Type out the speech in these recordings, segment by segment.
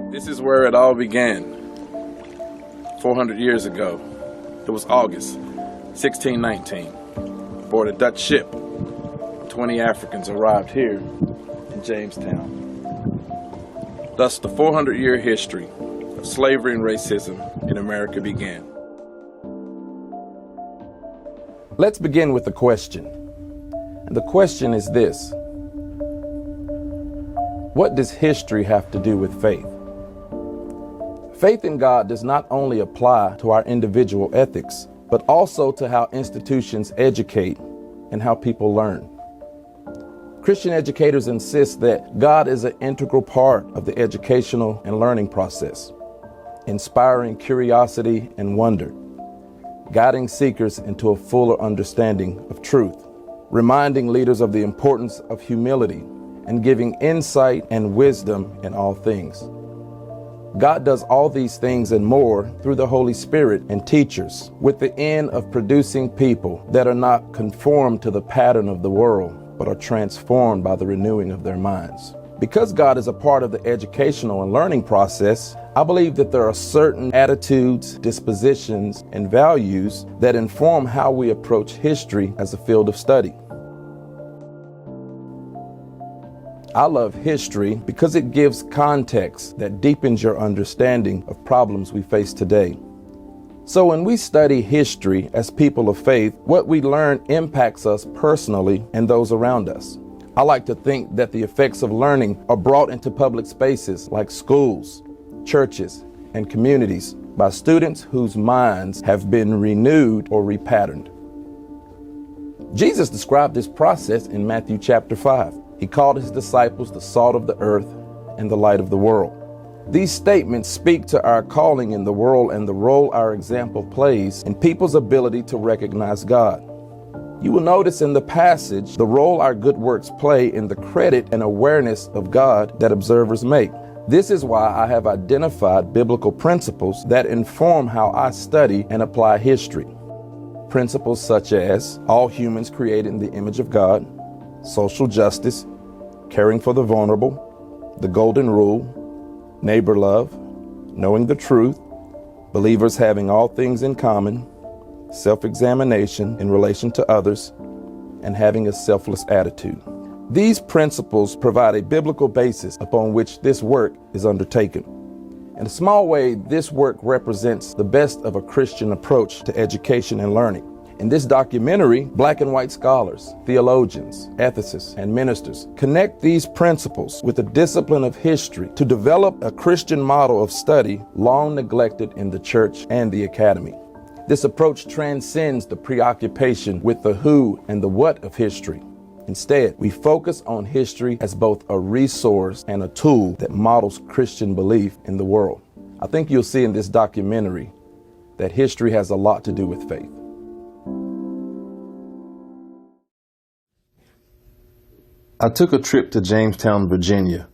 This is where it all began. 400 years ago, it was August 1619. Aboard a Dutch ship, 20 Africans arrived here in Jamestown. Thus, the 400-year history of slavery and racism in America began. Let's begin with a question. And the question is this: what does history have to do with faith? Faith in God does not only apply to our individual ethics, but also to how institutions educate and how people learn. Christian educators insist that God is an integral part of the educational and learning process, inspiring curiosity and wonder, guiding seekers into a fuller understanding of truth, reminding leaders of the importance of humility, and giving insight and wisdom in all things. God does all these things and more through the Holy Spirit and teachers, with the end of producing people that are not conformed to the pattern of the world, but are transformed by the renewing of their minds. Because God is a part of the educational and learning process, I believe that there are certain attitudes, dispositions, and values that inform how we approach history as a field of study. I love history because it gives context that deepens your understanding of problems we face today. So when we study history as people of faith, what we learn impacts us personally and those around us. I like to think that the effects of learning are brought into public spaces like schools, churches, and communities by students whose minds have been renewed or repatterned. Jesus described this process in Matthew chapter 5. He called his disciples the salt of the earth and the light of the world. These statements speak to our calling in the world and the role our example plays in people's ability to recognize God. You will notice in the passage the role our good works play in the credit and awareness of God that observers make. This is why I have identified biblical principles that inform how I study and apply history. Principles such as all humans created in the image of God, social justice, caring for the vulnerable, the golden rule, neighbor love, knowing the truth, believers having all things in common, self-examination in relation to others, and having a selfless attitude. These principles provide a biblical basis upon which this work is undertaken. In a small way, this work represents the best of a Christian approach to education and learning. In this documentary, black and white scholars, theologians, ethicists, and ministers connect these principles with the discipline of history to develop a Christian model of study long neglected in the church and the academy. This approach transcends the preoccupation with the who and the what of history. Instead, we focus on history as both a resource and a tool that models Christian belief in the world. I think you'll see in this documentary that history has a lot to do with faith. I took a trip to Jamestown, Virginia.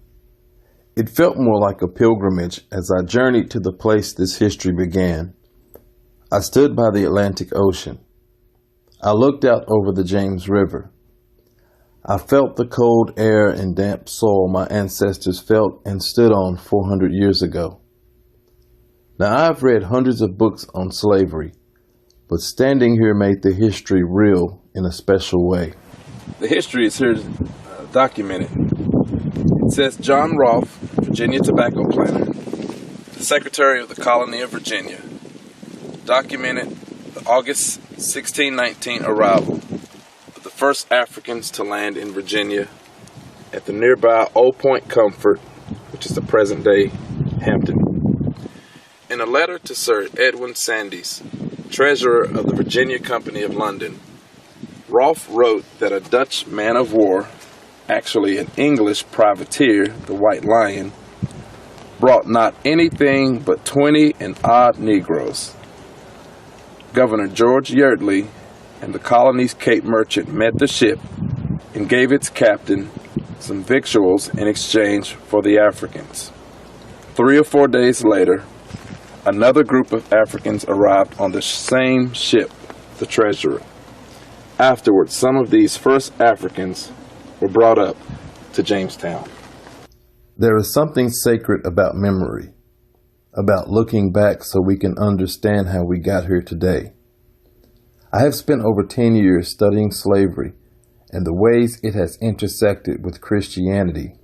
It felt more like a pilgrimage as I journeyed to the place this history began. I stood by the Atlantic Ocean. I looked out over the James River. I felt the cold air and damp soil my ancestors felt and stood on 400 years ago. Now, I've read hundreds of books on slavery, but standing here made the history real in a special way. The history is here documented. It says John Rolfe, Virginia tobacco planter, the Secretary of the Colony of Virginia, documented the August 1619 arrival of the first Africans to land in Virginia at the nearby Old Point Comfort, which is the present-day Hampton. In a letter to Sir Edwin Sandys, treasurer of the Virginia Company of London, Rolfe wrote that a Dutch man-of-war, actually an English privateer, the White Lion, brought not anything but 20 and odd Negroes. Governor George Yeardley and the colony's Cape merchant met the ship and gave its captain some victuals in exchange for the Africans. 3 or 4 days later, another group of Africans arrived on the same ship, the Treasurer. Afterwards, some of these first Africans were brought up to Jamestown. There is something sacred about memory, about looking back so we can understand how we got here today. I have spent over 10 years studying slavery and the ways it has intersected with Christianity,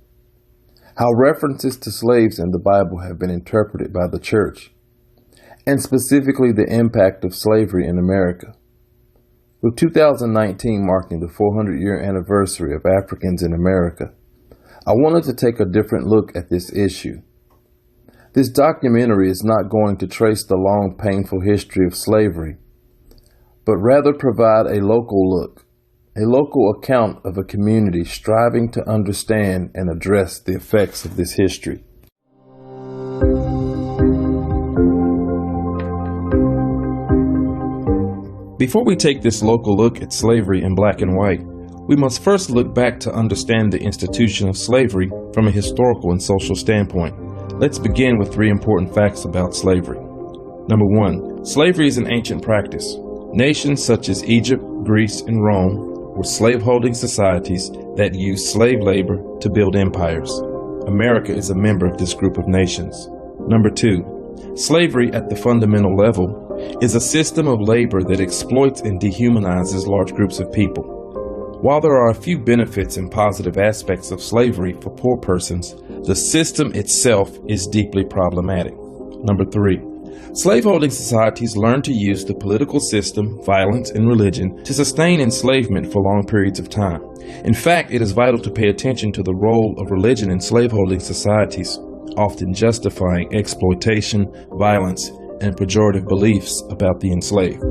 how references to slaves in the Bible have been interpreted by the church, and specifically the impact of slavery in America. With 2019 marking the 400-year anniversary of Africans in America, I wanted to take a different look at this issue. This documentary is not going to trace the long, painful history of slavery, but rather provide a local account of a community striving to understand and address the effects of this history. Before we take this local look at slavery in black and white, we must first look back to understand the institution of slavery from a historical and social standpoint. Let's begin with 3 important facts about slavery. Number 1, slavery is an ancient practice. Nations such as Egypt, Greece, and Rome were slaveholding societies that used slave labor to build empires. America is a member of this group of nations. Number 2, slavery at the fundamental level is a system of labor that exploits and dehumanizes large groups of people. While there are a few benefits and positive aspects of slavery for poor persons, the system itself is deeply problematic. Number 3, slaveholding societies learned to use the political system, violence, and religion to sustain enslavement for long periods of time. In fact, it is vital to pay attention to the role of religion in slaveholding societies, often justifying exploitation, violence, and pejorative beliefs about the enslaved.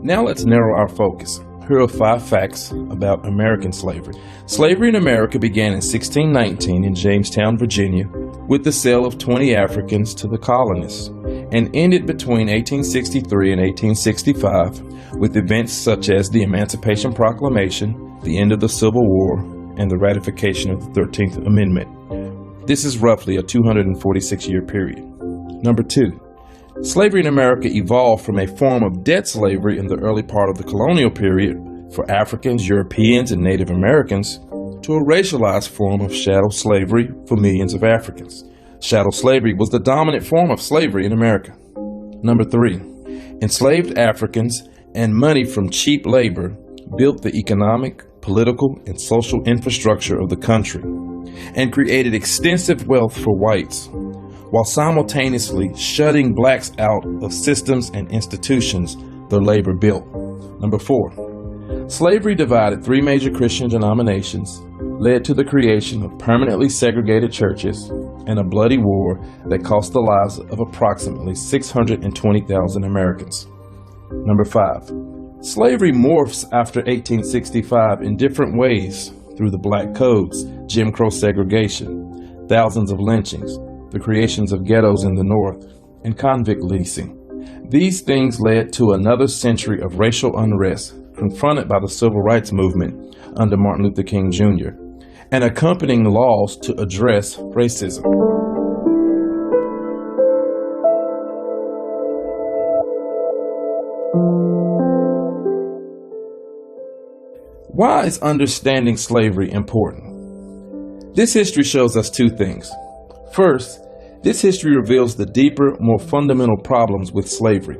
Now let's narrow our focus. Here are 5 facts about American slavery. Slavery in America began in 1619 in Jamestown, Virginia, with the sale of 20 Africans to the colonists, and ended between 1863 and 1865 with events such as the Emancipation Proclamation, the end of the Civil War, and the ratification of the 13th Amendment. This is roughly a 246-year period. Number 2, slavery in America evolved from a form of debt slavery in the early part of the colonial period for Africans, Europeans, and Native Americans to a racialized form of chattel slavery for millions of Africans. Chattel slavery was the dominant form of slavery in America. Number 3, enslaved Africans and money from cheap labor built the economic, political, and social infrastructure of the country and created extensive wealth for whites, while simultaneously shutting blacks out of systems and institutions their labor built. Number 4, slavery divided 3 major Christian denominations, led to the creation of permanently segregated churches, and a bloody war that cost the lives of approximately 620,000 Americans. Number 5, slavery morphs after 1865 in different ways through the Black Codes, Jim Crow segregation, thousands of lynchings, the creations of ghettos in the North, and convict leasing. These things led to another century of racial unrest confronted by the Civil Rights Movement under Martin Luther King Jr., and accompanying laws to address racism. Why is understanding slavery important? This history shows us 2 things. First, This history reveals the deeper, more fundamental problems with slavery.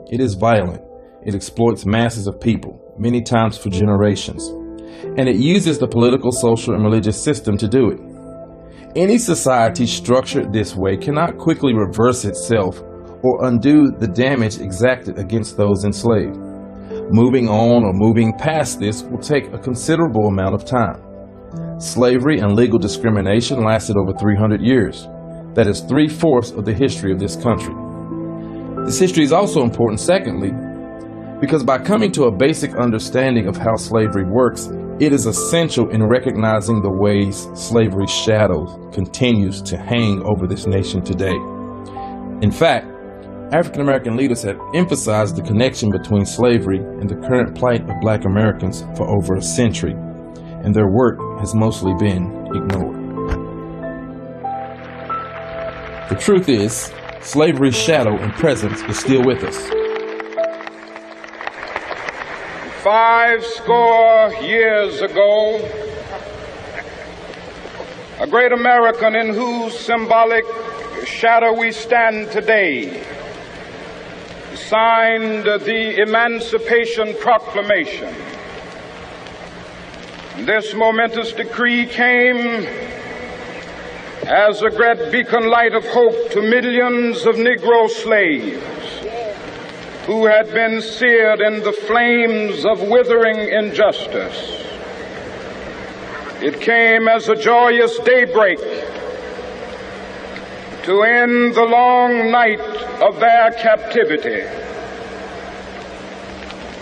It is violent. It exploits masses of people, many times for generations. And it uses the political, social, and religious system to do it. Any society structured this way cannot quickly reverse itself or undo the damage exacted against those enslaved. Moving on or moving past this will take a considerable amount of time. Slavery and legal discrimination lasted over 300 years. That is 3/4 of the history of this country. This history is also important, secondly, because by coming to a basic understanding of how slavery works, it is essential in recognizing the ways slavery's shadow continues to hang over this nation today. In fact, African American leaders have emphasized the connection between slavery and the current plight of Black Americans for over a century, and their work has mostly been ignored. The truth is, slavery's shadow and presence is still with us. 50 years ago, a great American in whose symbolic shadow we stand today signed the Emancipation Proclamation. This momentous decree came as a great beacon light of hope to millions of Negro slaves who had been seared in the flames of withering injustice. It came as a joyous daybreak to end the long night of their captivity.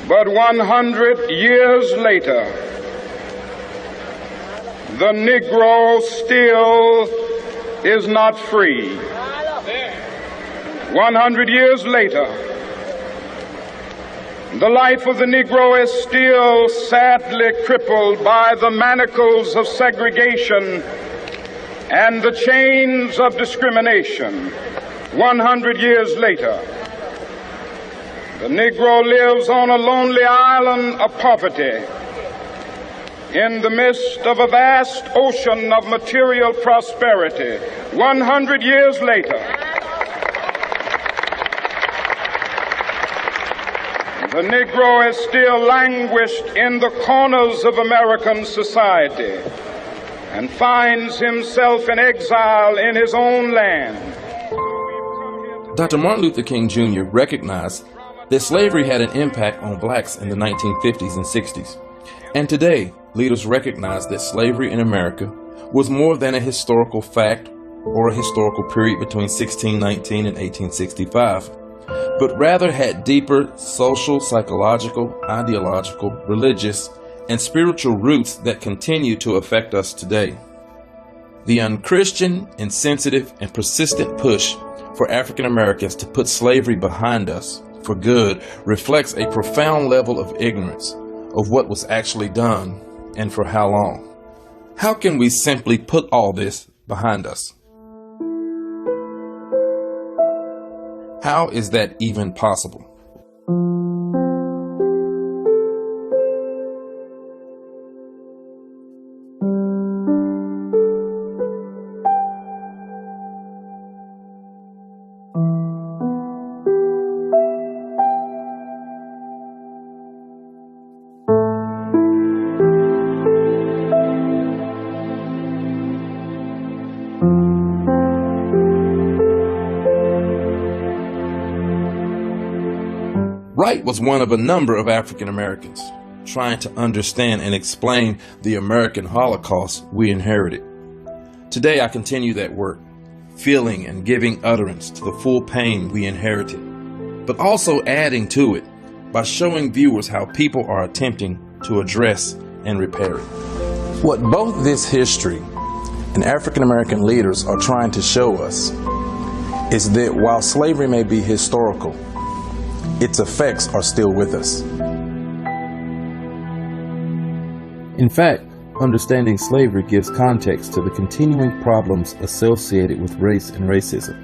But 100 years later, the Negro still is not free. 100 years later, the life of the Negro is still sadly crippled by the manacles of segregation and the chains of discrimination. 100 years later, the Negro lives on a lonely island of poverty in the midst of a vast ocean of material prosperity. 100 years later, the Negro is still languished in the corners of American society and finds himself in exile in his own land. Dr. Martin Luther King Jr. recognized that slavery had an impact on blacks in the 1950s and 60s. And today, leaders recognize that slavery in America was more than a historical fact or a historical period between 1619 and 1865, but rather had deeper social, psychological, ideological, religious, and spiritual roots that continue to affect us today. The unchristian, insensitive, and persistent push for African Americans to put slavery behind us for good reflects a profound level of ignorance of what was actually done and for how long. How can we simply put all this behind us? How is that even possible? Wright was one of a number of African Americans trying to understand and explain the American Holocaust we inherited. Today I continue that work, feeling and giving utterance to the full pain we inherited, but also adding to it by showing viewers how people are attempting to address and repair it. What both this history and African American leaders are trying to show us is that while slavery may be historical, its effects are still with us. In fact, understanding slavery gives context to the continuing problems associated with race and racism,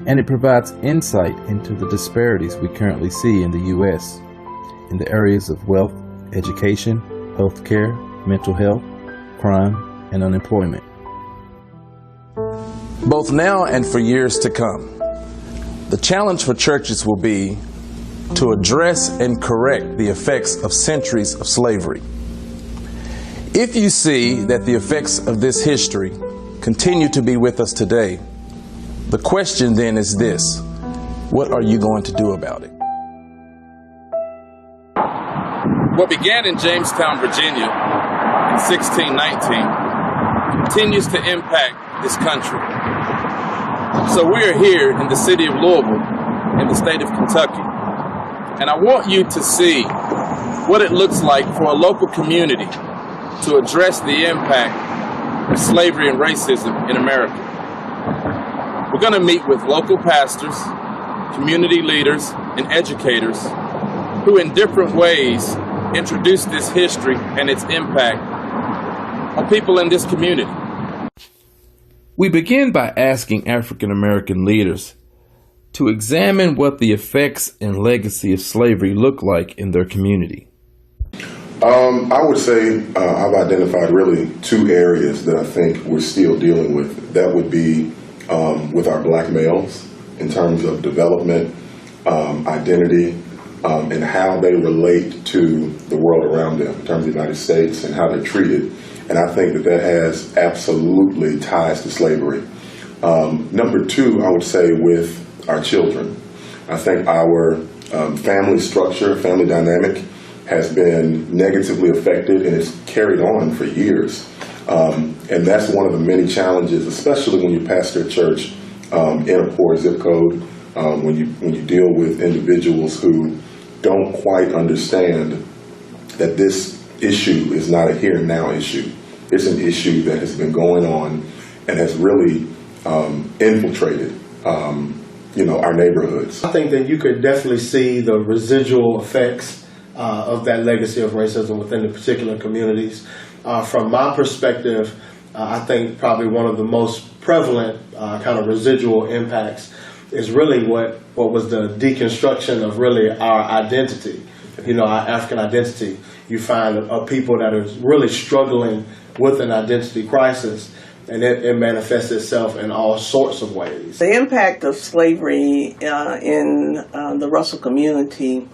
and it provides insight into the disparities we currently see in the U.S. in the areas of wealth, education, healthcare, mental health, crime, and unemployment. both now and for years to come. The challenge for churches will be to address and correct the effects of centuries of slavery. If you see that the effects of this history continue to be with us today, the question then is this: what are you going to do about it? What began in Jamestown, Virginia in 1619 continues to impact this country. So we are here in the city of Louisville, in the state of Kentucky, and I want you to see what it looks like for a local community to address the impact of slavery and racism in America. We're going to meet with local pastors, community leaders, and educators who in different ways introduce this history and its impact on people in this community. We begin by asking African American leaders to examine what the effects and legacy of slavery look like in their community. I would say I've identified really two areas that I think we're still dealing with. That would be with our black males in terms of development, identity, and how they relate to the world around them in terms of the United States and how they're treated. And I think that has absolutely ties to slavery. Number two, I would say with our children. I think our family structure, family dynamic has been negatively affected and it's carried on for years. And that's one of the many challenges, especially when you pastor a church in a poor zip code, when you deal with individuals who don't quite understand that this issue is not a here and now issue. It's an issue that has been going on and has really infiltrated our neighborhoods. I think that you could definitely see the residual effects of that legacy of racism within the particular communities. From my perspective, I think probably one of the most prevalent kind of residual impacts is really what was the deconstruction of really our identity, our African identity. You find people that are really struggling with an identity crisis, and it manifests itself in all sorts of ways. The impact of slavery in the Russell community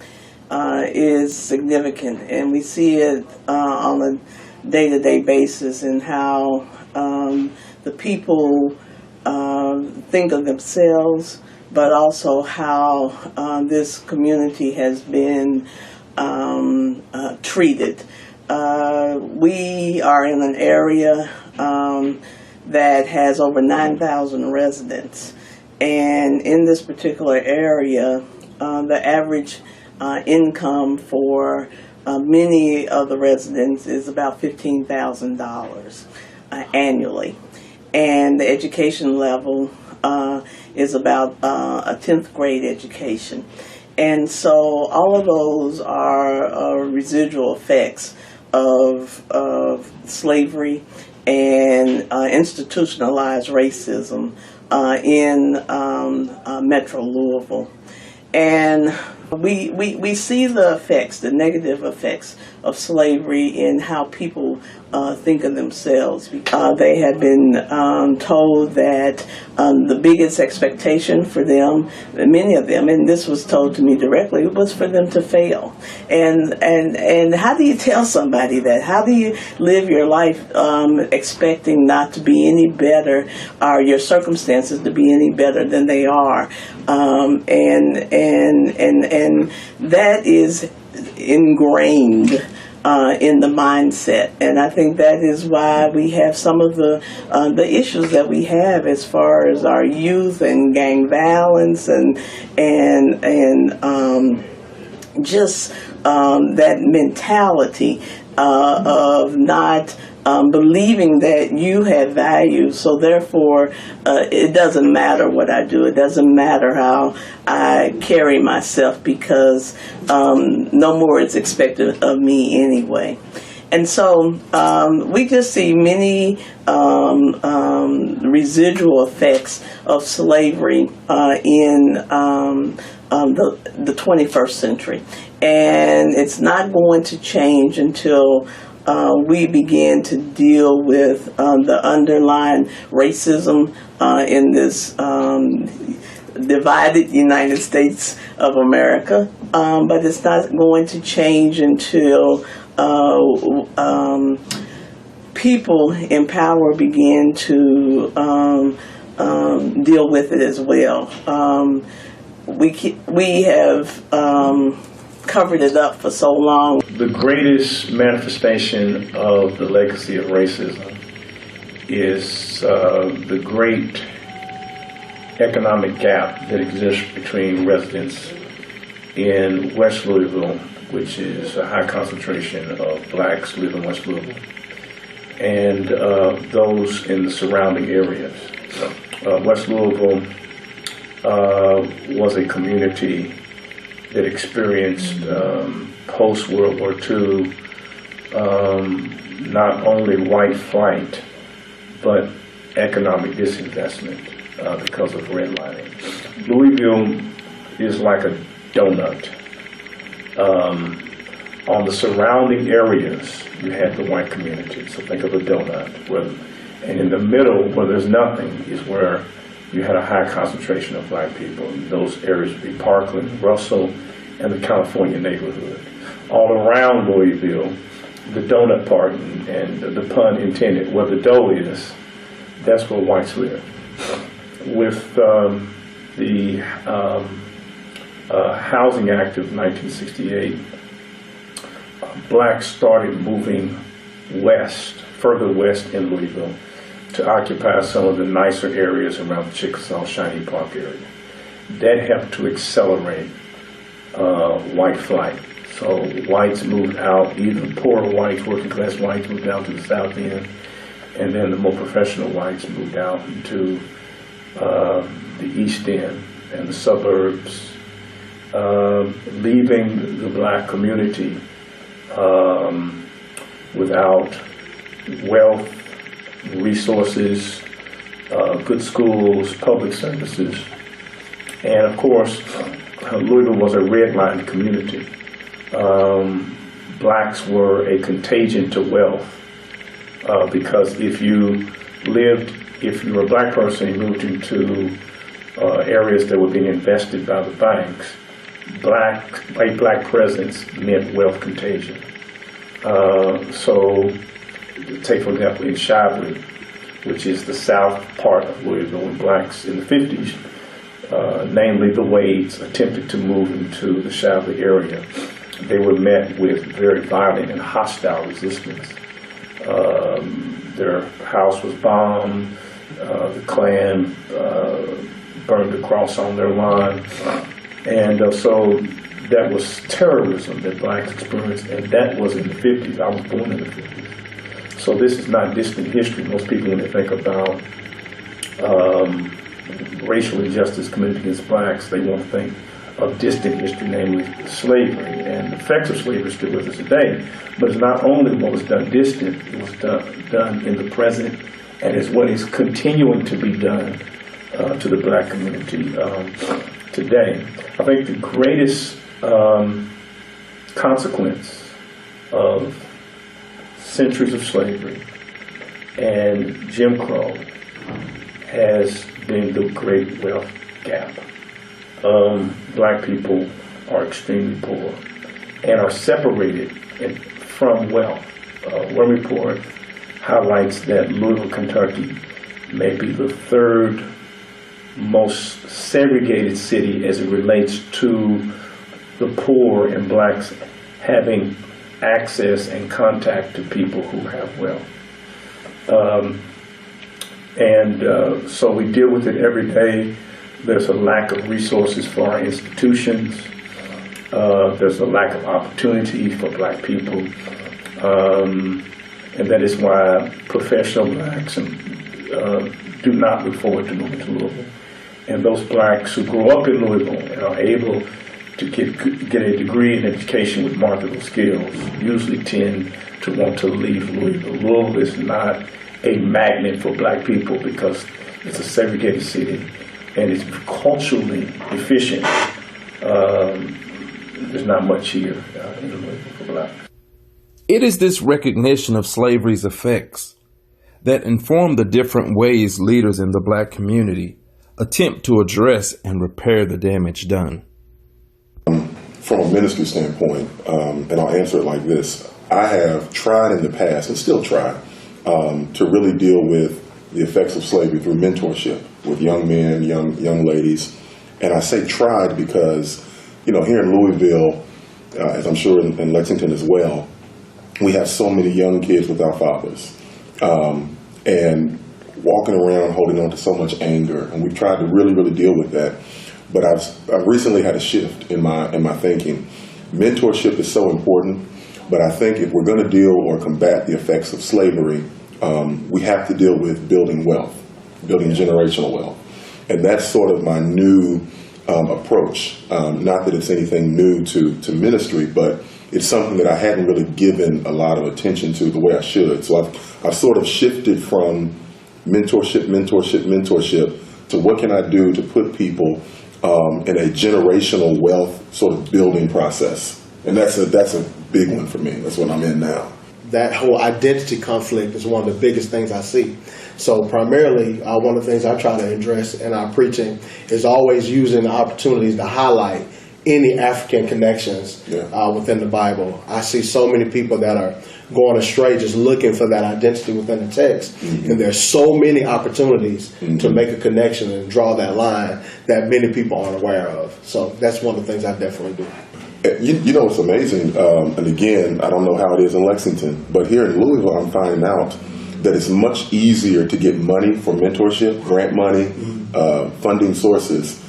is significant, and we see it on a day-to-day basis in how the people think of themselves, but also how this community has been treated. We are in an area that has over 9,000 residents, and in this particular area, the average income for many of the residents is about $15,000 annually, and the education level is about a 10th grade education. And so all of those are residual effects of slavery and institutionalized racism in Metro Louisville. And we see the effects, the negative effects of slavery in how people think of themselves. They have been told that the biggest expectation for them, many of them, and this was told to me directly, was for them to fail. And how do you tell somebody that? How do you live your life expecting not to be any better, or your circumstances to be any better than they are? And that is ingrained in the mindset, and I think that is why we have some of the issues that we have as far as our youth and gang violence and just that mentality of not believing that you have value, so therefore it doesn't matter what I do, it doesn't matter how I carry myself, because no more is expected of me anyway. And so we just see many residual effects of slavery in the 21st century. And it's not going to change until we began to deal with the underlying racism in this divided United States of America. But it's not going to change until people in power begin to deal with it as well. We have covered it up for so long. The greatest manifestation of the legacy of racism is the great economic gap that exists between residents in West Louisville, which is a high concentration of blacks live in West Louisville, and those in the surrounding areas. West Louisville was a community that experienced post-World War II not only white flight, but economic disinvestment because of redlining. Louisville is like a donut. On the surrounding areas, you had the white community, so think of a donut. And in the middle, where there's nothing, is where you had a high concentration of black people. Those areas would be Parkland, Russell, and the California neighborhood. All around Louisville, the donut part, and the pun intended, where the dough is, that's where whites live. With the Housing Act of 1968, blacks started moving west, further west in Louisville, to occupy some of the nicer areas around the Chickasaw Shiny Park area. That helped to accelerate white flight. So whites moved out, even poorer whites, working class whites moved out to the south end, and then the more professional whites moved out into the east end and the suburbs, leaving the black community without wealth, resources, good schools, public services, and of course, Louisville was a redlined community. Blacks were a contagion to wealth because if you were a black person, you moved into areas that were being invested by the banks, a black presence meant wealth contagion. So, take for example in Shively, which is the south part of Louisville, when blacks in the 50s, namely the Wades, attempted to move into the Shively area, they were met with very violent and hostile resistance. Their house was bombed, the Klan burned the cross on their lawn, and so that was terrorism that blacks experienced, and that was in the 50s. I was born in the 50s. So this is not distant history. Most people, when they think about racial injustice committed against blacks, they won't think of distant history, namely slavery, and the effects of slavery still with us today. But it's not only what was done distant, it was done in the present, and it's what is continuing to be done to the black community today. I think the greatest consequence of centuries of slavery and Jim Crow has been the great wealth gap. Black people are extremely poor and are separated from wealth. One report highlights that Louisville, Kentucky may be the third most segregated city as it relates to the poor and blacks having access and contact to people who have wealth. So we deal with it every day. There's a lack of resources for our institutions. There's a lack of opportunity for black people. And that is why professional blacks do not look forward to moving to Louisville. And those blacks who grow up in Louisville and are able to get a degree in education with marketable skills usually tend to want to leave Louisville. Louisville is not a magnet for black people because it's a segregated city and it's culturally efficient. There's not much here in Louisville for black. It is this recognition of slavery's effects that inform the different ways leaders in the Black community attempt to address and repair the damage done. From a ministry standpoint, and I'll answer it like this, I have tried in the past and still try to really deal with the effects of slavery through mentorship with young men, young ladies. And I say tried because, you know, here in Louisville, as I'm sure in Lexington as well, we have so many young kids without fathers. And walking around holding on to so much anger. And we've tried to really, really deal with that. But I've recently had a shift in my thinking. Mentorship is so important, but I think if we're going to deal or combat the effects of slavery, we have to deal with building wealth, building generational wealth. And that's sort of my new approach. Not that it's anything new to ministry, but it's something that I hadn't really given a lot of attention to the way I should. So I've sort of shifted from mentorship to what can I do to put people in a generational wealth sort of building process. And that's a big one for me. That's what I'm in now. That whole identity conflict is one of the biggest things I see. So primarily, one of the things I try to address in our preaching is always using the opportunities to highlight any African connections within the Bible. I see so many people that are going astray just looking for that identity within the text. Mm-hmm. And there's so many opportunities to make a connection and draw that line that many people aren't aware of. So that's one of the things I definitely do. You know, it's amazing, and again, I don't know how it is in Lexington, but here in Louisville, I'm finding out that it's much easier to get money for mentorship, grant money, funding sources,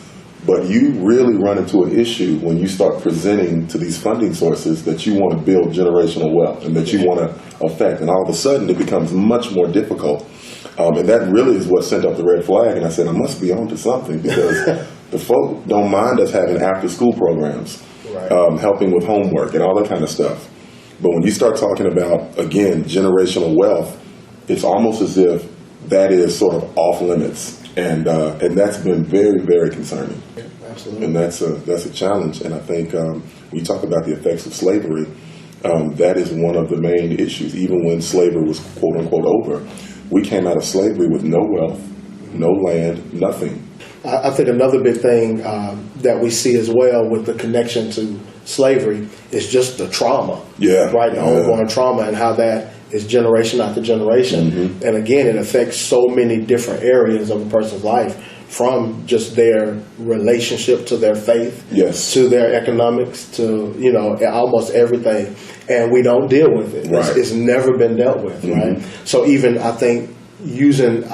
but you really run into an issue when you start presenting to these funding sources that you want to build generational wealth and that you want to affect, and all of a sudden it becomes much more difficult, and that really is what sent up the red flag, and I said, I must be onto something, because the folk don't mind us having after-school programs. Right. Helping with homework and all that kind of stuff. But when you start talking about, again, generational wealth, it's almost as if that is sort of off limits. And that's been very, very concerning. Yeah, absolutely. And that's a challenge. And I think when you talk about the effects of slavery, that is one of the main issues. Even when slavery was, quote unquote, over, we came out of slavery with no wealth, no land, nothing. I think another big thing that we see as well with the connection to slavery is just the trauma. Yeah. Right? The ongoing trauma and how that is generation after generation. Mm-hmm. And again, it affects so many different areas of a person's life, from just their relationship to their faith, yes, to their economics, to, you know, almost everything. And we don't deal with it. Right. It's never been dealt with, right? So even, I think, using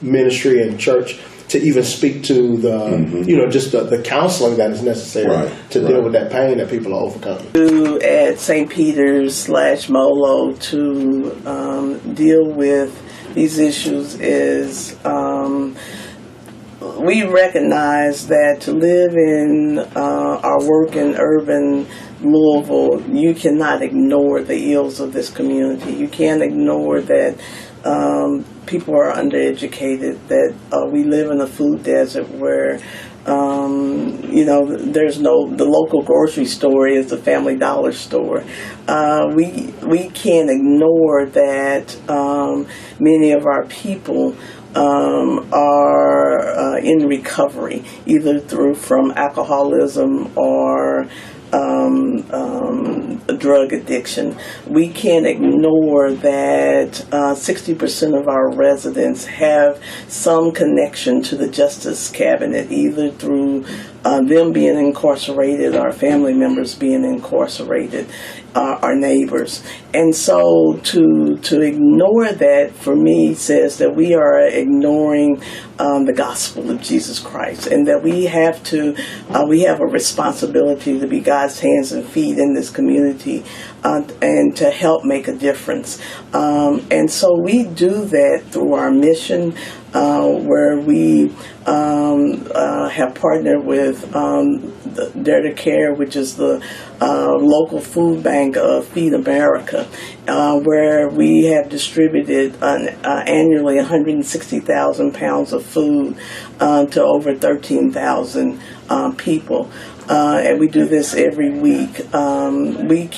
ministry and church to even speak to the, you know, just the counseling that is necessary to deal with that pain that people are overcoming. At St. Peter's / Molo to deal with these issues is we recognize that to live in our work in urban Louisville, you cannot ignore the ills of this community. You can't ignore that people are undereducated, that we live in a food desert where, you know, the local grocery store is the Family Dollar store. We can't ignore that many of our people are in recovery, either from alcoholism or drug addiction. We can't ignore that 60% of our residents have some connection to the Justice Cabinet, either through them being incarcerated or family members being incarcerated, our neighbors. And so to ignore that, for me, says that we are ignoring the gospel of Jesus Christ, and that we have a responsibility to be God's hands and feet in this community and to help make a difference. And so we do that through our mission, where we have partnered with Dare to Care, which is the local food bank of Feed America, where we have distributed annually 160,000 pounds of food to over 13,000 people. And we do this every week. We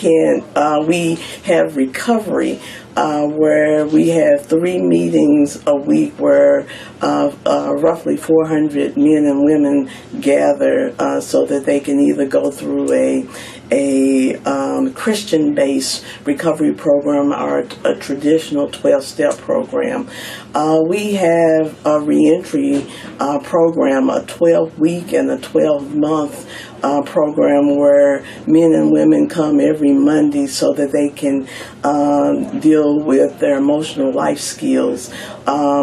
have recovery, where we have 3 meetings a week where roughly 400 men and women gather so that they can either go through a Christian-based recovery program or a traditional 12-step program. We have a reentry program, a 12-week and a 12-month program where men and women come every Monday so that they can deal with their emotional life skills,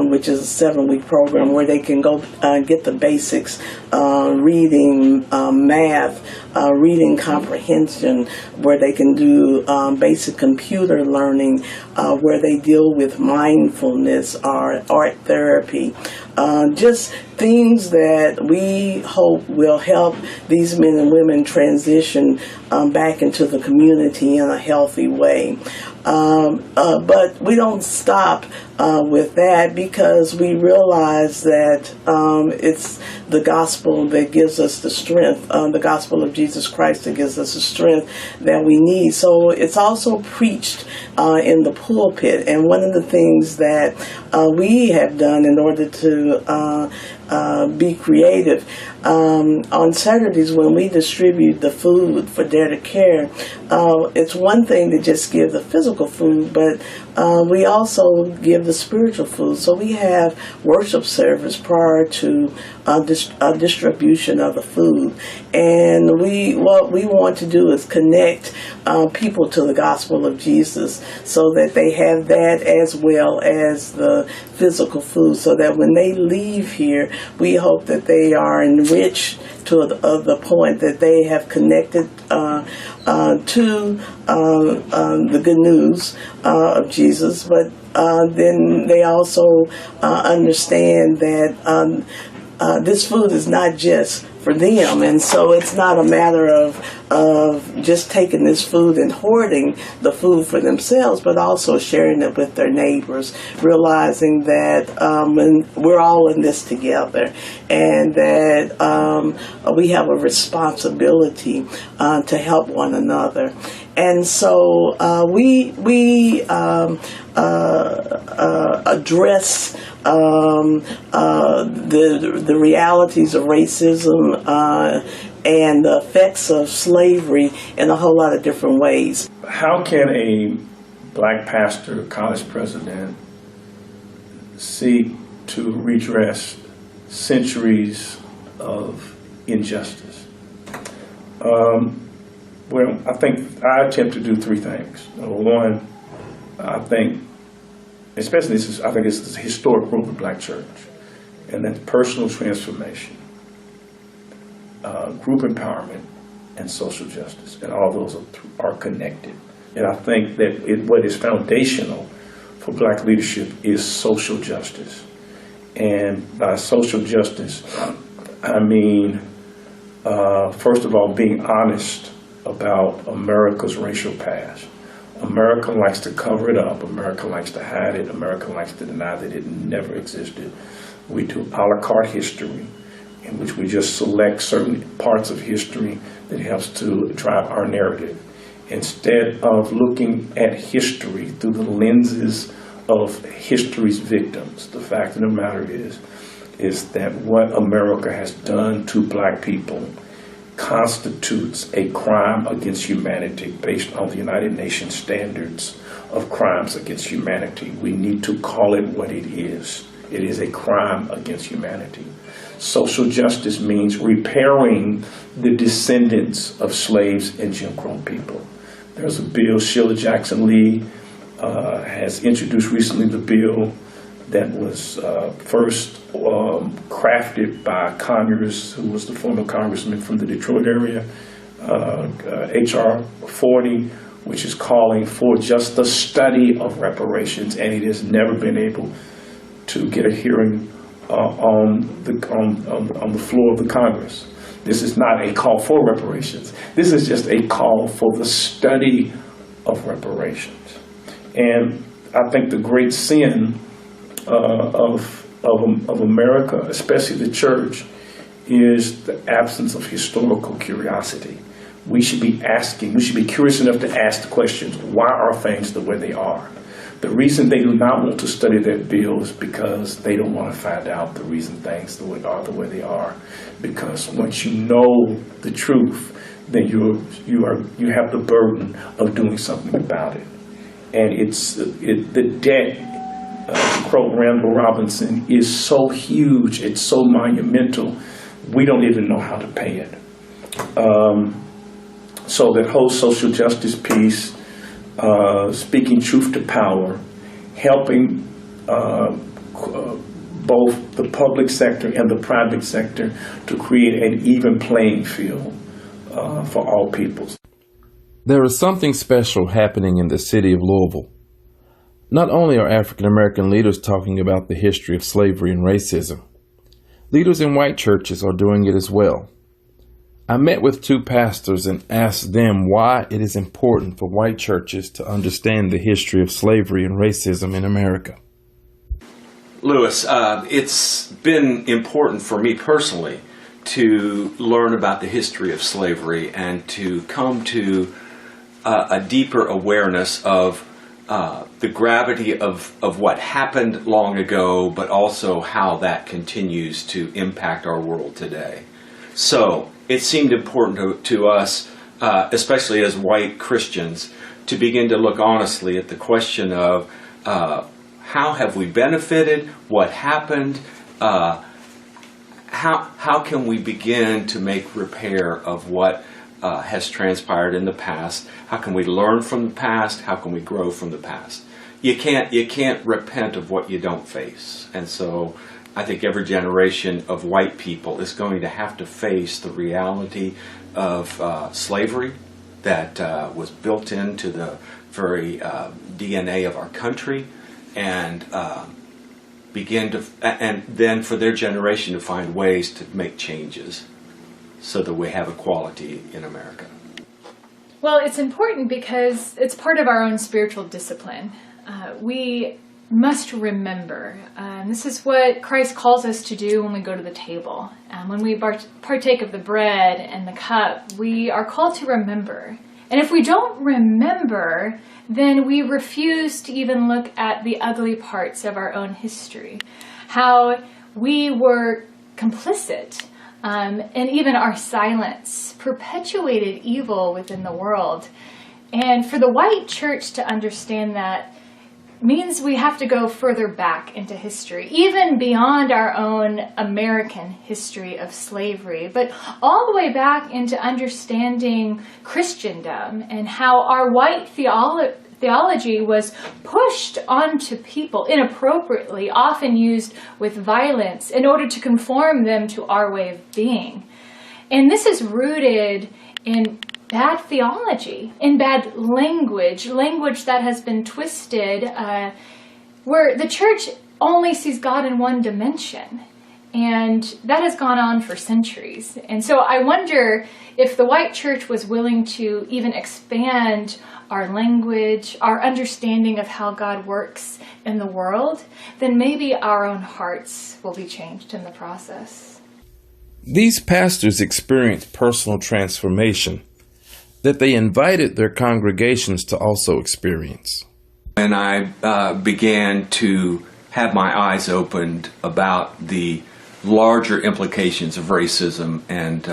which is a 7-week program where they can go get the basics, reading, math, reading comprehension, where they can do basic computer learning, where they deal with mindfulness or art therapy. Just things that we hope will help these men and women transition back into the community in a healthy way. But we don't stop with that, because we realize that it's the gospel that gives us the strength, the gospel of Jesus Christ that gives us the strength that we need. So it's also preached in the pulpit. And one of the things that we have done in order to be creative, on Saturdays when we distribute the food for Dare to Care, it's one thing to just give the physical food, but we also give the spiritual food. So we have worship service prior to distribution of the food. And what we want to do is connect people to the gospel of Jesus so that they have that as well as the physical food, so that when they leave here, we hope that they are enriched to the point that they have connected to the good news of Jesus, but then they also understand that this food is not just for them, and so it's not a matter of just taking this food and hoarding the food for themselves, but also sharing it with their neighbors, realizing that when we're all in this together, and that we have a responsibility to help one another. And so we address the realities of racism and the effects of slavery in a whole lot of different ways. How can a black pastor, college president, seek to redress centuries of injustice? Well, I think I attempt to do 3 things. Number one, I think, especially I think it's the historic role of the black church, and that's personal transformation, group empowerment, and social justice, and all those are connected. And I think that what is foundational for black leadership is social justice. And by social justice, I mean, first of all, being honest about America's racial past. America likes to cover it up. America likes to hide it. America likes to deny that it never existed. We do a la carte history, in which we just select certain parts of history that helps to drive our narrative, instead of looking at history through the lenses of history's victims. The fact of the matter is that what America has done to black people constitutes a crime against humanity based on the United Nations standards of crimes against humanity. We need to call it what it is. It is a crime against humanity. Social justice means repairing the descendants of slaves and Jim Crow people. There's a bill, Sheila Jackson Lee has introduced recently, the bill that was first crafted by Conyers, who was the former congressman from the Detroit area, H.R. 40, which is calling for just the study of reparations, and it has never been able to get a hearing on the floor of the Congress. This is not a call for reparations. This is just a call for the study of reparations. And I think the great sin of America, especially the church, is the absence of historical curiosity. We should be curious enough to ask the questions, why are things the way they are? The reason they do not want to study that bill is because they don't want to find out the reason things are the way they are. Because once you know the truth, then you have the burden of doing something about it. And the debt, to quote Randall Robinson, is so huge, it's so monumental, we don't even know how to pay it. So that whole social justice piece, speaking truth to power, helping both the public sector and the private sector to create an even playing field for all peoples. There is something special happening in the city of Louisville. Not only are African American leaders talking about the history of slavery and racism, leaders in white churches are doing it as well. I met with two pastors and asked them why it is important for white churches to understand the history of slavery and racism in America. Louis, it's been important for me personally to learn about the history of slavery and to come to a deeper awareness of the gravity of what happened long ago, but also how that continues to impact our world today. So it seemed important to us, especially as white Christians, to begin to look honestly at the question of how have we benefited, what happened, how can we begin to make repair of what has transpired in the past? How can we learn from the past? How can we grow from the past? You can't repent of what you don't face. And so I think every generation of white people is going to have to face the reality of slavery that was built into the very DNA of our country, and and then for their generation to find ways to make changes so that we have equality in America. Well, it's important because it's part of our own spiritual discipline. We must remember, this is what Christ calls us to do when we go to the table. When we partake of the bread and the cup, we are called to remember. And if we don't remember, then we refuse to even look at the ugly parts of our own history, how we were complicit, and even our silence perpetuated evil within the world. And for the white church to understand that means we have to go further back into history, even beyond our own American history of slavery, but all the way back into understanding Christendom and how our white theology was pushed onto people inappropriately, often used with violence in order to conform them to our way of being. And this is rooted in bad theology, in bad language that has been twisted, where the church only sees God in one dimension. And that has gone on for centuries. And so I wonder if the white church was willing to even expand our language, our understanding of how God works in the world, then maybe our own hearts will be changed in the process. These pastors experienced personal transformation that they invited their congregations to also experience. And I began to have my eyes opened about the larger implications of racism and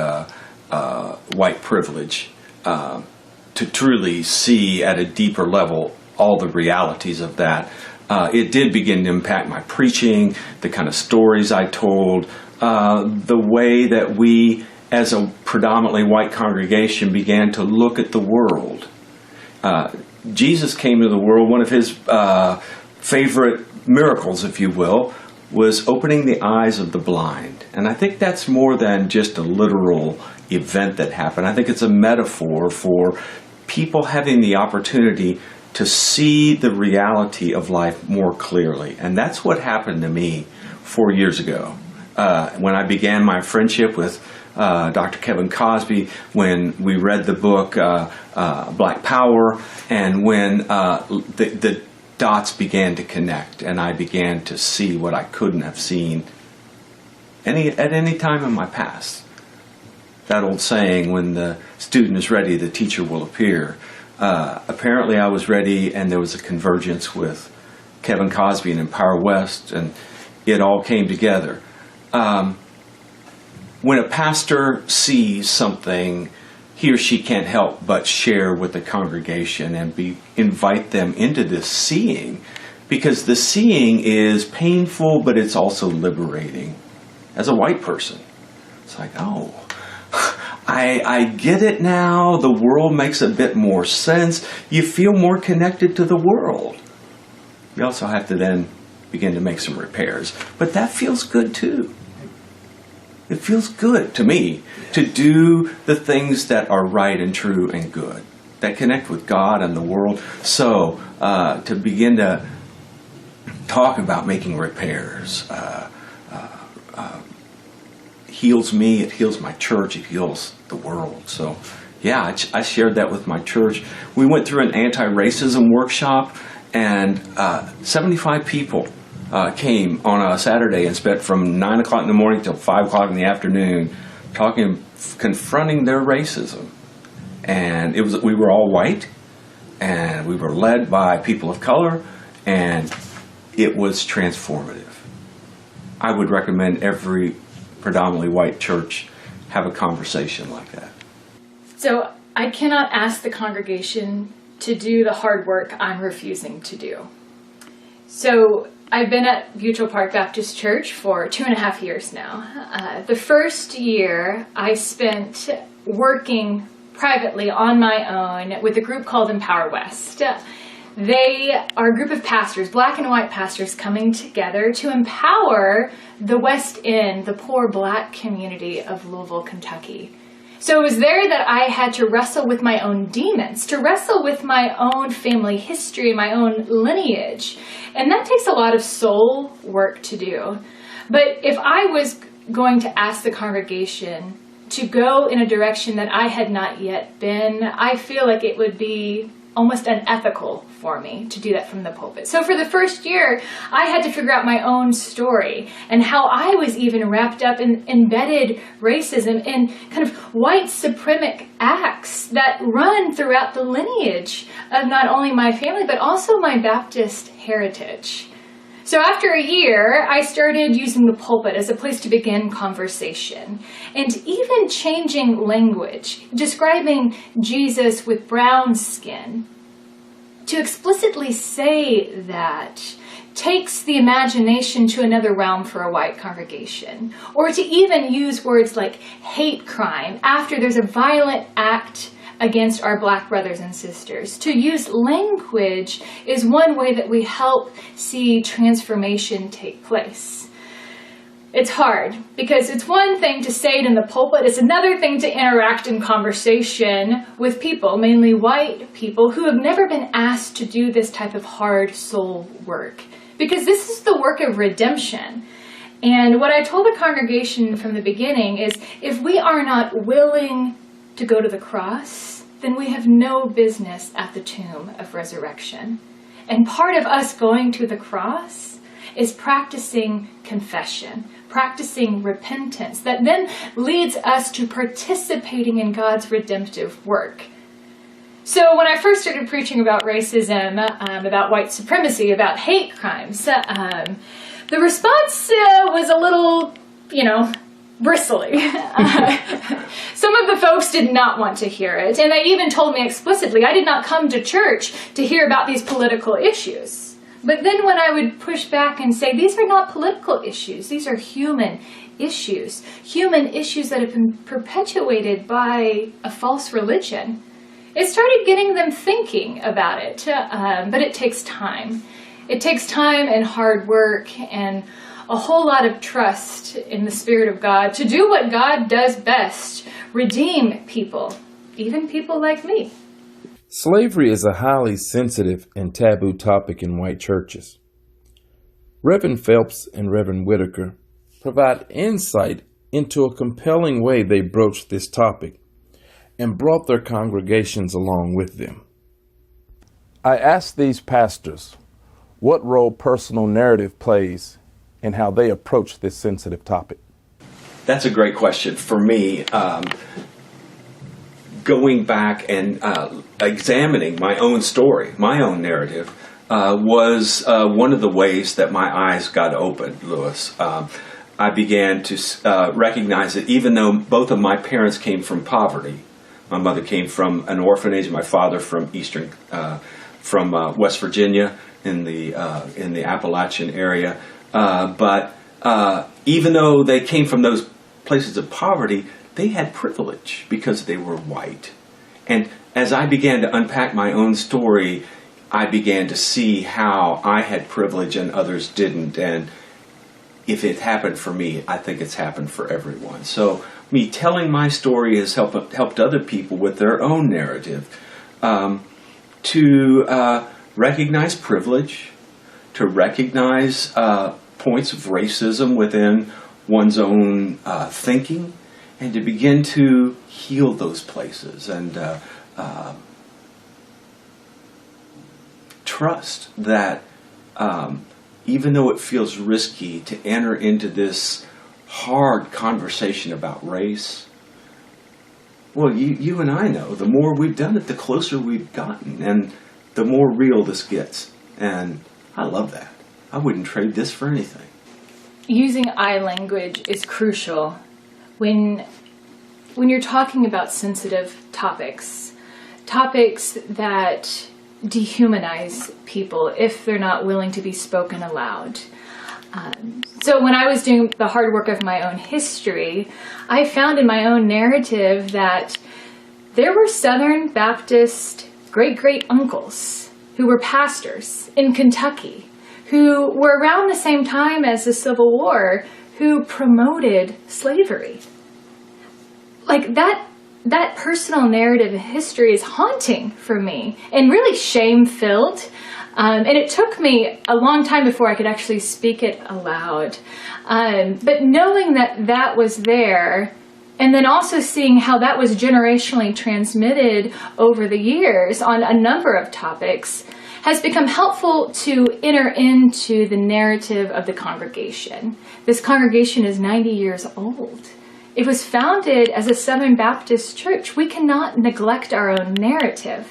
white privilege, to truly see at a deeper level all the realities of that. It did begin to impact my preaching, the kind of stories I told, the way that we as a predominantly white congregation began to look at the world. Jesus came to the world, one of his favorite miracles, if you will, was opening the eyes of the blind. And I think that's more than just a literal event that happened. I think it's a metaphor for people having the opportunity to see the reality of life more clearly. And that's what happened to me 4 years ago, when I began my friendship with Dr. Kevin Cosby, when we read the book Black Power, and when the dots began to connect, and I began to see what I couldn't have seen at any time in my past. That old saying, when the student is ready, the teacher will appear. Apparently I was ready, and there was a convergence with Kevin Cosby and Empower West, and it all came together. When a pastor sees something, he or she can't help but share with the congregation and invite them into this seeing, because the seeing is painful, but it's also liberating. As a white person, it's like, oh, I get it now. The world makes a bit more sense. You feel more connected to the world. You also have to then begin to make some repairs, but that feels good too. It feels good to me to do the things that are right and true and good, that connect with God and the world. So to begin to talk about making repairs heals me, it heals my church, it heals the world. So yeah, I shared that with my church. We went through an anti-racism workshop, and 75 people came on a Saturday and spent from 9 o'clock in the morning till 5 o'clock in the afternoon confronting their racism. And we were all white, and we were led by people of color, and it was transformative. I would recommend every predominantly white church have a conversation like that. So I cannot ask the congregation to do the hard work I'm refusing to do. So I've been at Butyl Park Baptist Church for 2.5 years now. The first year I spent working privately on my own with a group called Empower West. They are a group of pastors, black and white pastors, coming together to empower the West End, the poor black community of Louisville, Kentucky. So it was there that I had to wrestle with my own demons, to wrestle with my own family history, my own lineage. And that takes a lot of soul work to do. But if I was going to ask the congregation to go in a direction that I had not yet been, I feel like it would be almost unethical for me to do that from the pulpit. So for the first year, I had to figure out my own story and how I was even wrapped up in embedded racism and kind of white supremacic acts that run throughout the lineage of not only my family, but also my Baptist heritage. So after a year, I started using the pulpit as a place to begin conversation and even changing language, describing Jesus with brown skin. To explicitly say that takes the imagination to another realm for a white congregation, or to even use words like hate crime after there's a violent act against our black brothers and sisters. To use language is one way that we help see transformation take place. It's hard because it's one thing to say it in the pulpit, it's another thing to interact in conversation with people, mainly white people, who have never been asked to do this type of hard soul work. Because this is the work of redemption. And what I told the congregation from the beginning is, if we are not willing to go to the cross, then we have no business at the tomb of resurrection. And part of us going to the cross is practicing confession, practicing repentance, that then leads us to participating in God's redemptive work. So when I first started preaching about racism, about white supremacy, about hate crimes, the response was a little, bristly. Some of the folks did not want to hear it, and they even told me explicitly, I did not come to church to hear about these political issues. But then when I would push back and say, these are not political issues, these are human issues that have been perpetuated by a false religion, it started getting them thinking about it. But it takes time. It takes time and hard work and a whole lot of trust in the Spirit of God to do what God does best, redeem people, even people like me. Slavery is a highly sensitive and taboo topic in white churches. Reverend Phelps and Reverend Whitaker provide insight into a compelling way they broached this topic and brought their congregations along with them. I asked these pastors what role personal narrative plays in how they approach this sensitive topic. That's a great question. For me, going back and examining my own story, my own narrative, was one of the ways that my eyes got opened, Louis. I began to recognize that even though both of my parents came from poverty, my mother came from an orphanage, my father from West Virginia in the Appalachian area, but even though they came from those places of poverty, they had privilege because they were white. And as I began to unpack my own story, I began to see how I had privilege and others didn't. And if it happened for me, I think it's happened for everyone. So me telling my story has helped other people with their own narrative to recognize privilege, to recognize points of racism within one's own thinking, and to begin to heal those places and trust that even though it feels risky to enter into this hard conversation about race, well, you and I know the more we've done it, the closer we've gotten, and the more real this gets. And I love that. I wouldn't trade this for anything. Using I language is crucial when you're talking about sensitive topics that dehumanize people if they're not willing to be spoken aloud. So when I was doing the hard work of my own history, I found in my own narrative that there were Southern Baptist great-great-uncles who were pastors in Kentucky who were around the same time as the Civil War who promoted slavery. Like that personal narrative of history is haunting for me and really shame-filled. And it took me a long time before I could actually speak it aloud. But knowing that was there, and then also seeing how that was generationally transmitted over the years on a number of topics, has become helpful to enter into the narrative of the congregation. This congregation is 90 years old. It was founded as a Southern Baptist church. We cannot neglect our own narrative.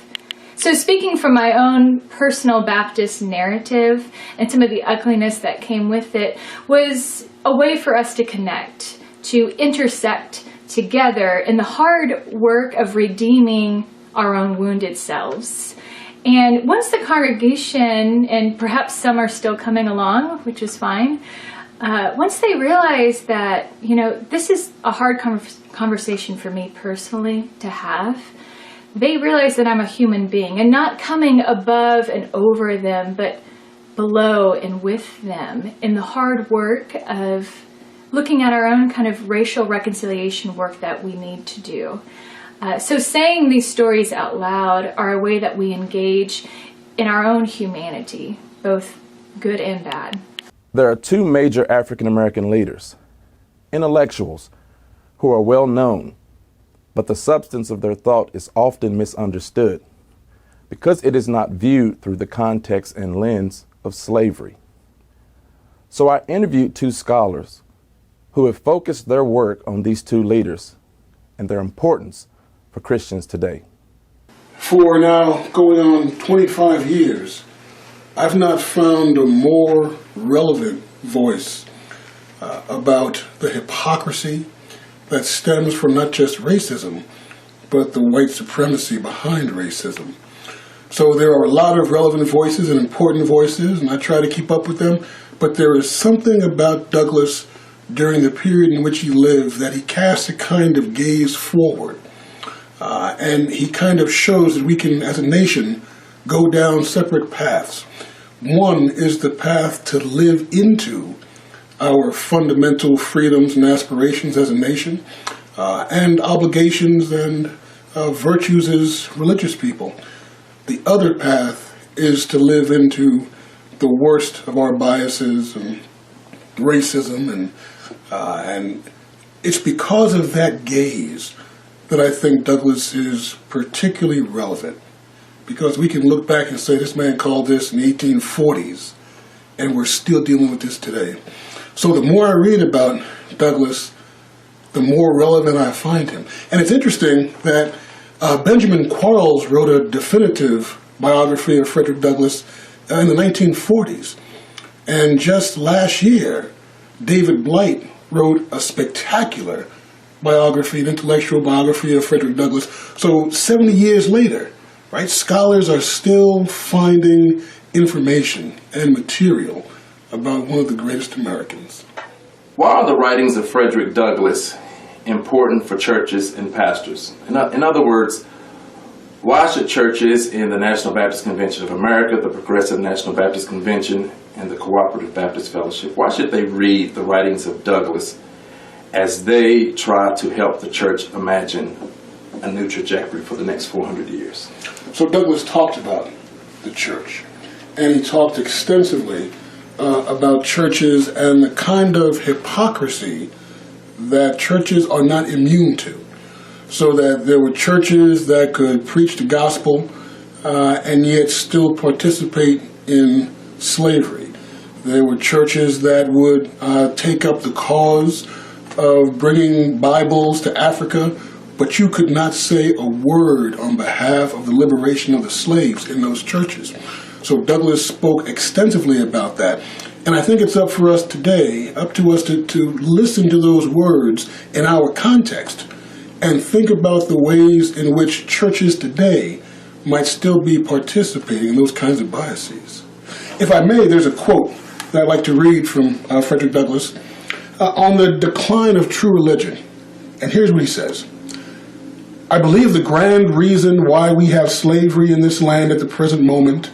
So speaking from my own personal Baptist narrative and some of the ugliness that came with it was a way for us to connect, to intersect together in the hard work of redeeming our own wounded selves. And once the congregation, and perhaps some are still coming along, which is fine, once they realize that, this is a hard conversation for me personally to have, they realize that I'm a human being and not coming above and over them, but below and with them in the hard work of looking at our own kind of racial reconciliation work that we need to do. So saying these stories out loud are a way that we engage in our own humanity, both good and bad. There are two major African American leaders, intellectuals, who are well known, but the substance of their thought is often misunderstood because it is not viewed through the context and lens of slavery. So I interviewed two scholars who have focused their work on these two leaders and their importance for Christians today. For now going on 25 years, I've not found a more relevant voice about the hypocrisy that stems from not just racism, but the white supremacy behind racism. So there are a lot of relevant voices and important voices, and I try to keep up with them, but there is something about Douglass during the period in which he lived that he casts a kind of gaze forward. And he kind of shows that we can, as a nation, go down separate paths. One is the path to live into our fundamental freedoms and aspirations as a nation, and obligations and virtues as religious people. The other path is to live into the worst of our biases and racism, and it's because of that gaze that I think Douglass is particularly relevant, because we can look back and say this man called this in the 1840s, and we're still dealing with this today. So the more I read about Douglass, the more relevant I find him. And it's interesting that Benjamin Quarles wrote a definitive biography of Frederick Douglass in the 1940s. And just last year, David Blight wrote a spectacular biography, an intellectual biography of Frederick Douglass. So 70 years later, right, scholars are still finding information and material about one of the greatest Americans. Why are the writings of Frederick Douglass important for churches and pastors? In other words, why should churches in the National Baptist Convention of America, the Progressive National Baptist Convention, and the Cooperative Baptist Fellowship, why should they read the writings of Douglass as they try to help the church imagine a new trajectory for the next 400 years? So Douglass talked about the church, and he talked extensively about churches and the kind of hypocrisy that churches are not immune to. So that there were churches that could preach the gospel and yet still participate in slavery. There were churches that would take up the cause of bringing Bibles to Africa, but you could not say a word on behalf of the liberation of the slaves in those churches. So Douglass spoke extensively about that. And I think it's up for us today, up to us to listen to those words in our context and think about the ways in which churches today might still be participating in those kinds of biases. If I may, there's a quote that I'd like to read from Frederick Douglass on the decline of true religion. And here's what he says. I believe the grand reason why we have slavery in this land at the present moment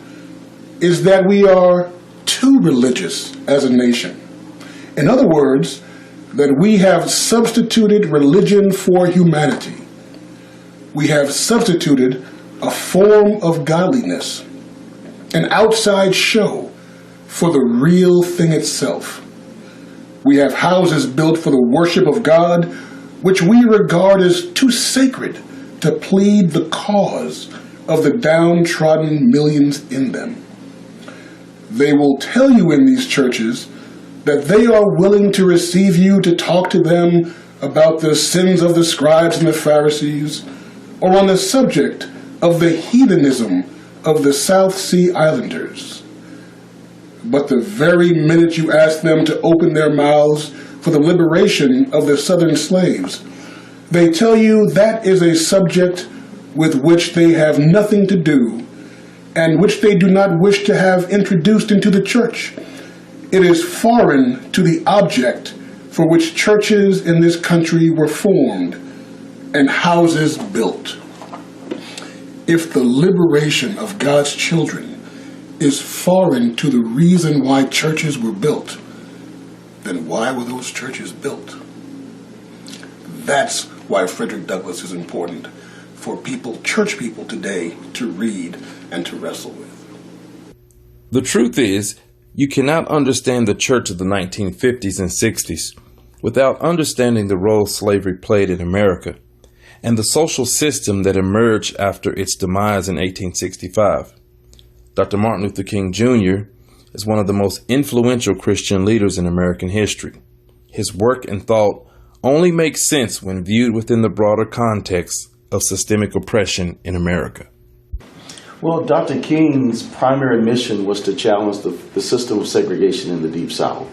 is that we are too religious as a nation. In other words, that we have substituted religion for humanity. We have substituted a form of godliness, an outside show, for the real thing itself. We have houses built for the worship of God, which we regard as too sacred to plead the cause of the downtrodden millions in them. They will tell you in these churches that they are willing to receive you to talk to them about the sins of the scribes and the Pharisees, or on the subject of the heathenism of the South Sea Islanders. But the very minute you ask them to open their mouths for the liberation of the Southern slaves, they tell you that is a subject with which they have nothing to do and which they do not wish to have introduced into the church. It is foreign to the object for which churches in this country were formed and houses built. If the liberation of God's children is foreign to the reason why churches were built, then why were those churches built? That's why Frederick Douglass is important for people, church people today, to read and to wrestle with. The truth is, you cannot understand the church of the 1950s and 60s without understanding the role slavery played in America and the social system that emerged after its demise in 1865. Dr. Martin Luther King Jr. is one of the most influential Christian leaders in American history. His work and thought only make sense when viewed within the broader context of systemic oppression in America. Well, Dr. King's primary mission was to challenge the system of segregation in the Deep South.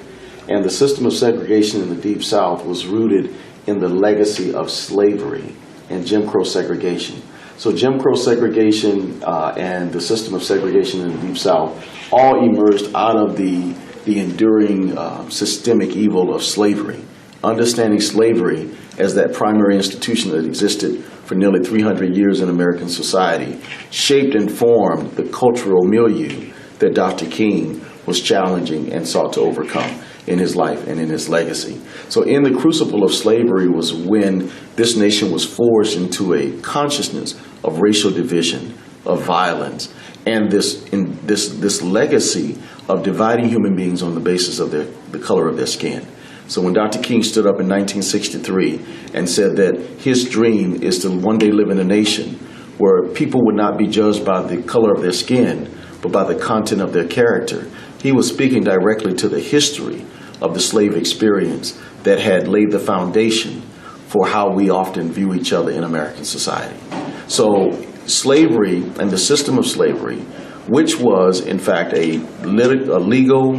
And the system of segregation in the Deep South was rooted in the legacy of slavery and Jim Crow segregation. So Jim Crow segregation and the system of segregation in the Deep South all emerged out of the enduring systemic evil of slavery. Understanding slavery as that primary institution that existed for nearly 300 years in American society shaped and formed the cultural milieu that Dr. King was challenging and sought to overcome in his life and in his legacy. So in the crucible of slavery was when this nation was forced into a consciousness of racial division, of violence, and this legacy of dividing human beings on the basis of the color of their skin. So when Dr. King stood up in 1963 and said that his dream is to one day live in a nation where people would not be judged by the color of their skin, but by the content of their character, he was speaking directly to the history of the slave experience that had laid the foundation for how we often view each other in American society. So slavery and the system of slavery, which was in fact a legal,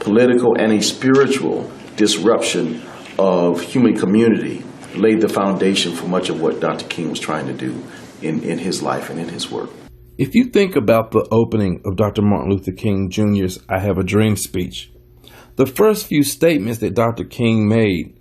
political, and a spiritual disruption of human community, laid the foundation for much of what Dr. King was trying to do in his life and in his work. If you think about the opening of Dr. Martin Luther King Jr.'s I Have a Dream speech, the first few statements that Dr. King made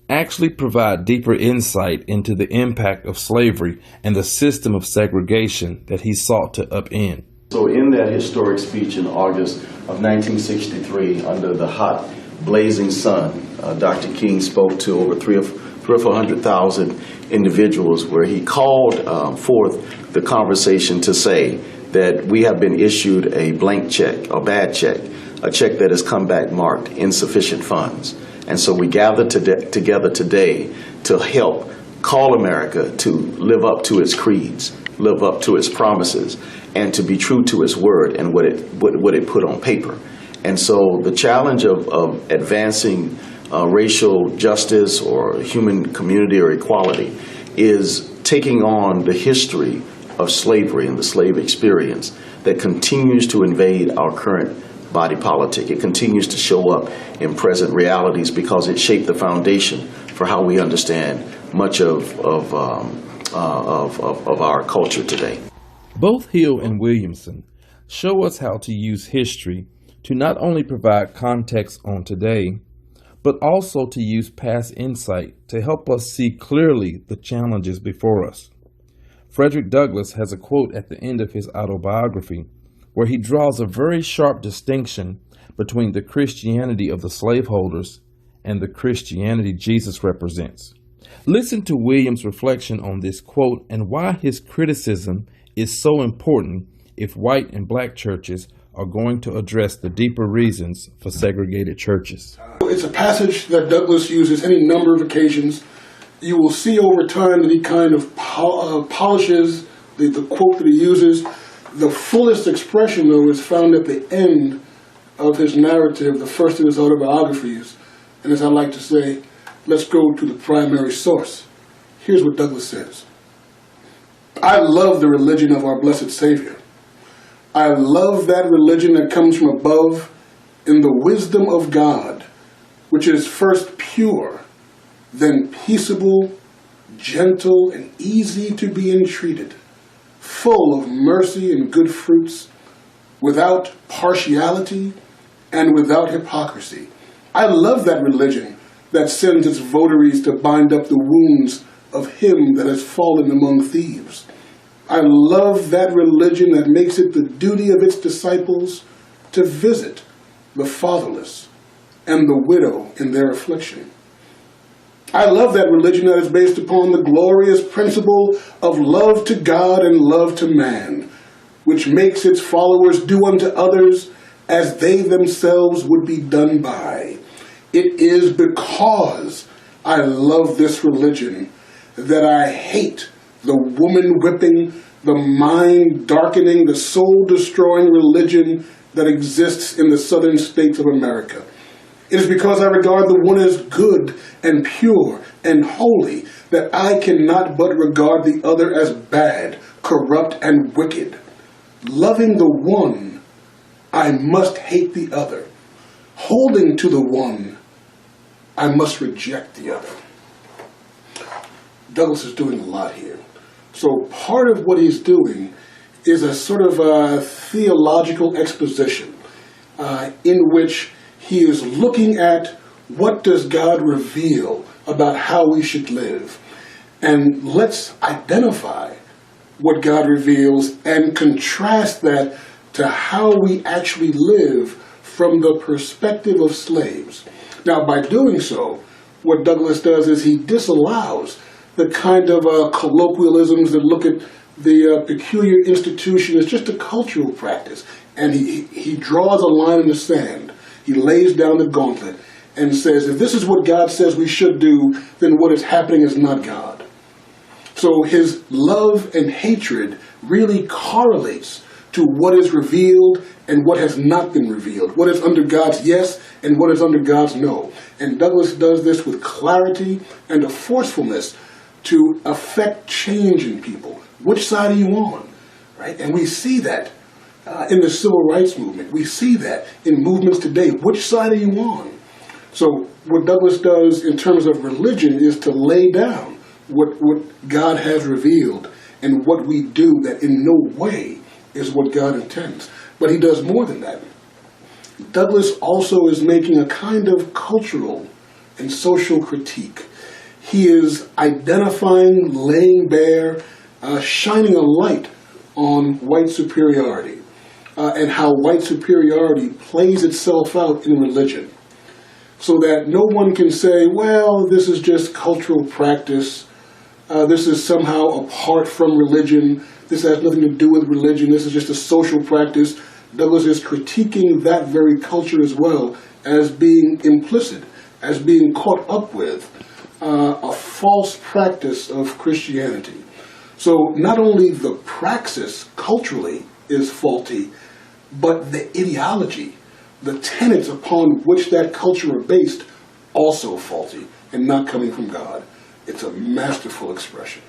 actually provide deeper insight into the impact of slavery and the system of segregation that he sought to upend. So in that historic speech in August of 1963, under the hot, blazing sun, Dr. King spoke to over 300,000 or 400,000 individuals, where he called forth the conversation to say that we have been issued a blank check, a bad check, a check that has come back marked insufficient funds. And so we gathered together today to help call America to live up to its creeds, live up to its promises, and to be true to its word and what it put on paper. And so the challenge of advancing racial justice or human community or equality is taking on the history of slavery and the slave experience that continues to invade our current body politic. It continues to show up in present realities because it shaped the foundation for how we understand much of our culture today. Both Hill and Williamson show us how to use history to not only provide context on today, but also to use past insight to help us see clearly the challenges before us. Frederick Douglass has a quote at the end of his autobiography where he draws a very sharp distinction between the Christianity of the slaveholders and the Christianity Jesus represents. Listen to Williams' reflection on this quote and why his criticism is so important if white and black churches are going to address the deeper reasons for segregated churches. It's a passage that Douglass uses any number of occasions. You will see over time that he kind of polishes the quote that he uses. The fullest expression, though, is found at the end of his narrative, the first of his autobiographies. And as I like to say, let's go to the primary source. Here's what Douglass says. I love the religion of our blessed Savior. I love that religion that comes from above in the wisdom of God, which is first pure, then peaceable, gentle, and easy to be entreated, full of mercy and good fruits, without partiality and without hypocrisy. I love that religion that sends its votaries to bind up the wounds of him that has fallen among thieves. I love that religion that makes it the duty of its disciples to visit the fatherless and the widow in their affliction. I love that religion that is based upon the glorious principle of love to God and love to man, which makes its followers do unto others as they themselves would be done by. It is because I love this religion that I hate the woman-whipping, the mind-darkening, the soul-destroying religion that exists in the southern states of America. It is because I regard the one as good and pure and holy that I cannot but regard the other as bad, corrupt, and wicked. Loving the one, I must hate the other. Holding to the one, I must reject the other. Douglass is doing a lot here. So part of what he's doing is a sort of a theological exposition in which he is looking at what does God reveal about how we should live. And let's identify what God reveals and contrast that to how we actually live from the perspective of slaves. Now, by doing so, what Douglass does is he disallows the kind of colloquialisms that look at the peculiar institution is just a cultural practice. And he draws a line in the sand. He lays down the gauntlet and says, if this is what God says we should do, then what is happening is not God. So his love and hatred really correlates to what is revealed and what has not been revealed, what is under God's yes and what is under God's no. And Douglass does this with clarity and a forcefulness to affect change in people. Which side are you on? Right? And we see that in the civil rights movement. We see that in movements today. Which side are you on? So what Douglass does in terms of religion is to lay down what God has revealed and what we do that in no way is what God intends. But he does more than that. Douglass also is making a kind of cultural and social critique. He is identifying, laying bare, shining a light on white superiority and how white superiority plays itself out in religion. So that no one can say, well, this is just cultural practice. This is somehow apart from religion. This has nothing to do with religion. This is just a social practice. Douglass is critiquing that very culture as well as being implicit, as being caught up with a false practice of Christianity. So not only the praxis culturally is faulty, but the ideology, the tenets upon which that culture are based, also faulty and not coming from God. It's a masterful expression.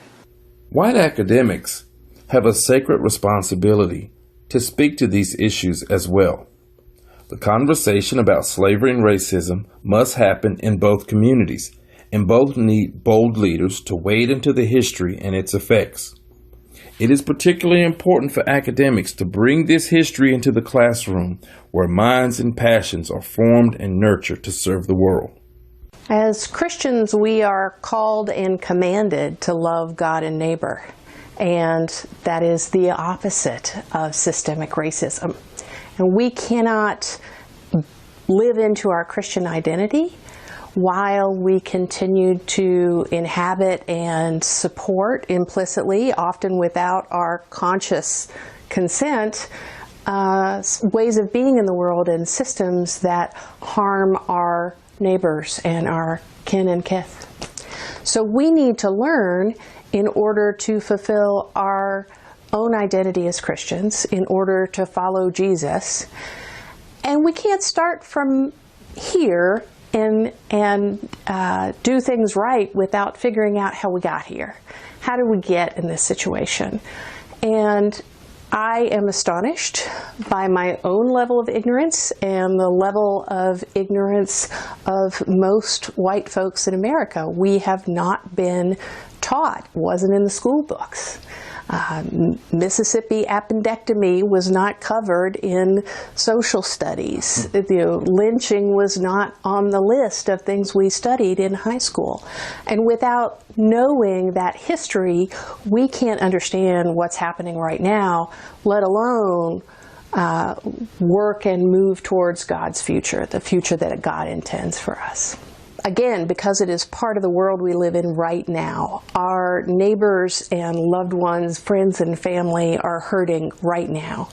White academics have a sacred responsibility to speak to these issues as well. The conversation about slavery and racism must happen in both communities, and both need bold leaders to wade into the history and its effects. It is particularly important for academics to bring this history into the classroom where minds and passions are formed and nurtured to serve the world. As Christians, we are called and commanded to love God and neighbor, and that is the opposite of systemic racism. And we cannot live into our Christian identity while we continue to inhabit and support implicitly, often without our conscious consent, ways of being in the world and systems that harm our neighbors and our kin and kith. So we need to learn in order to fulfill our own identity as Christians, in order to follow Jesus. And we can't start from here and do things right without figuring out how we got here. How did we get in this situation? And I am astonished by my own level of ignorance and the level of ignorance of most white folks in America. We have not been taught, wasn't in the school books. Mississippi appendectomy was not covered in social studies. Lynching was not on the list of things we studied in high school. And without knowing that history, we can't understand what's happening right now, let alone work and move towards God's future, the future that God intends for us. Again, because it is part of the world we live in right now, our neighbors and loved ones, friends and family are hurting right now.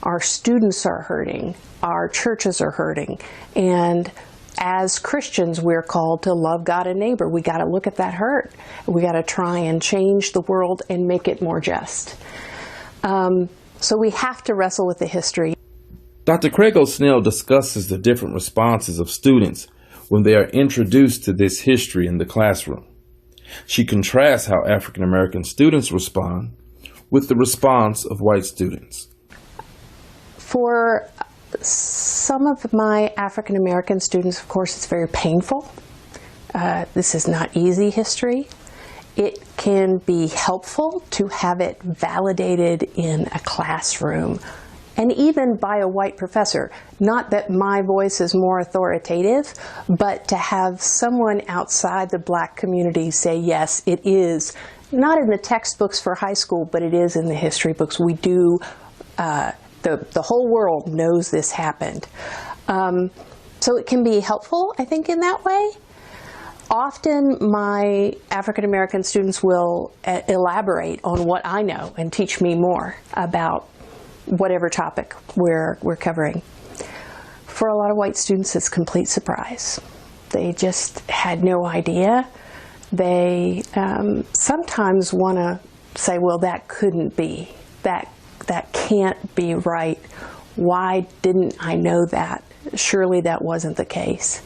Our students are hurting. Our churches are hurting. And as Christians, we're called to love God and neighbor. We got to look at that hurt. We got to try and change the world and make it more just. So we have to wrestle with the history. Dr. Craig O'Snell discusses the different responses of students when they are introduced to this history in the classroom. She contrasts how African American students respond with the response of white students. For some of my African American students, of course, it's very painful. This is not easy history. It can be helpful to have it validated in a classroom, and even by a white professor. Not that my voice is more authoritative, but to have someone outside the black community say, yes, it is, not in the textbooks for high school, but it is in the history books. We do, the whole world knows this happened. So it can be helpful, I think, in that way. Often my African American students will elaborate on what I know and teach me more about whatever topic we're covering. For a lot of white students, it's complete surprise. They just had no idea. They sometimes want to say, well, that couldn't be. That can't be right. Why didn't I know that? Surely that wasn't the case.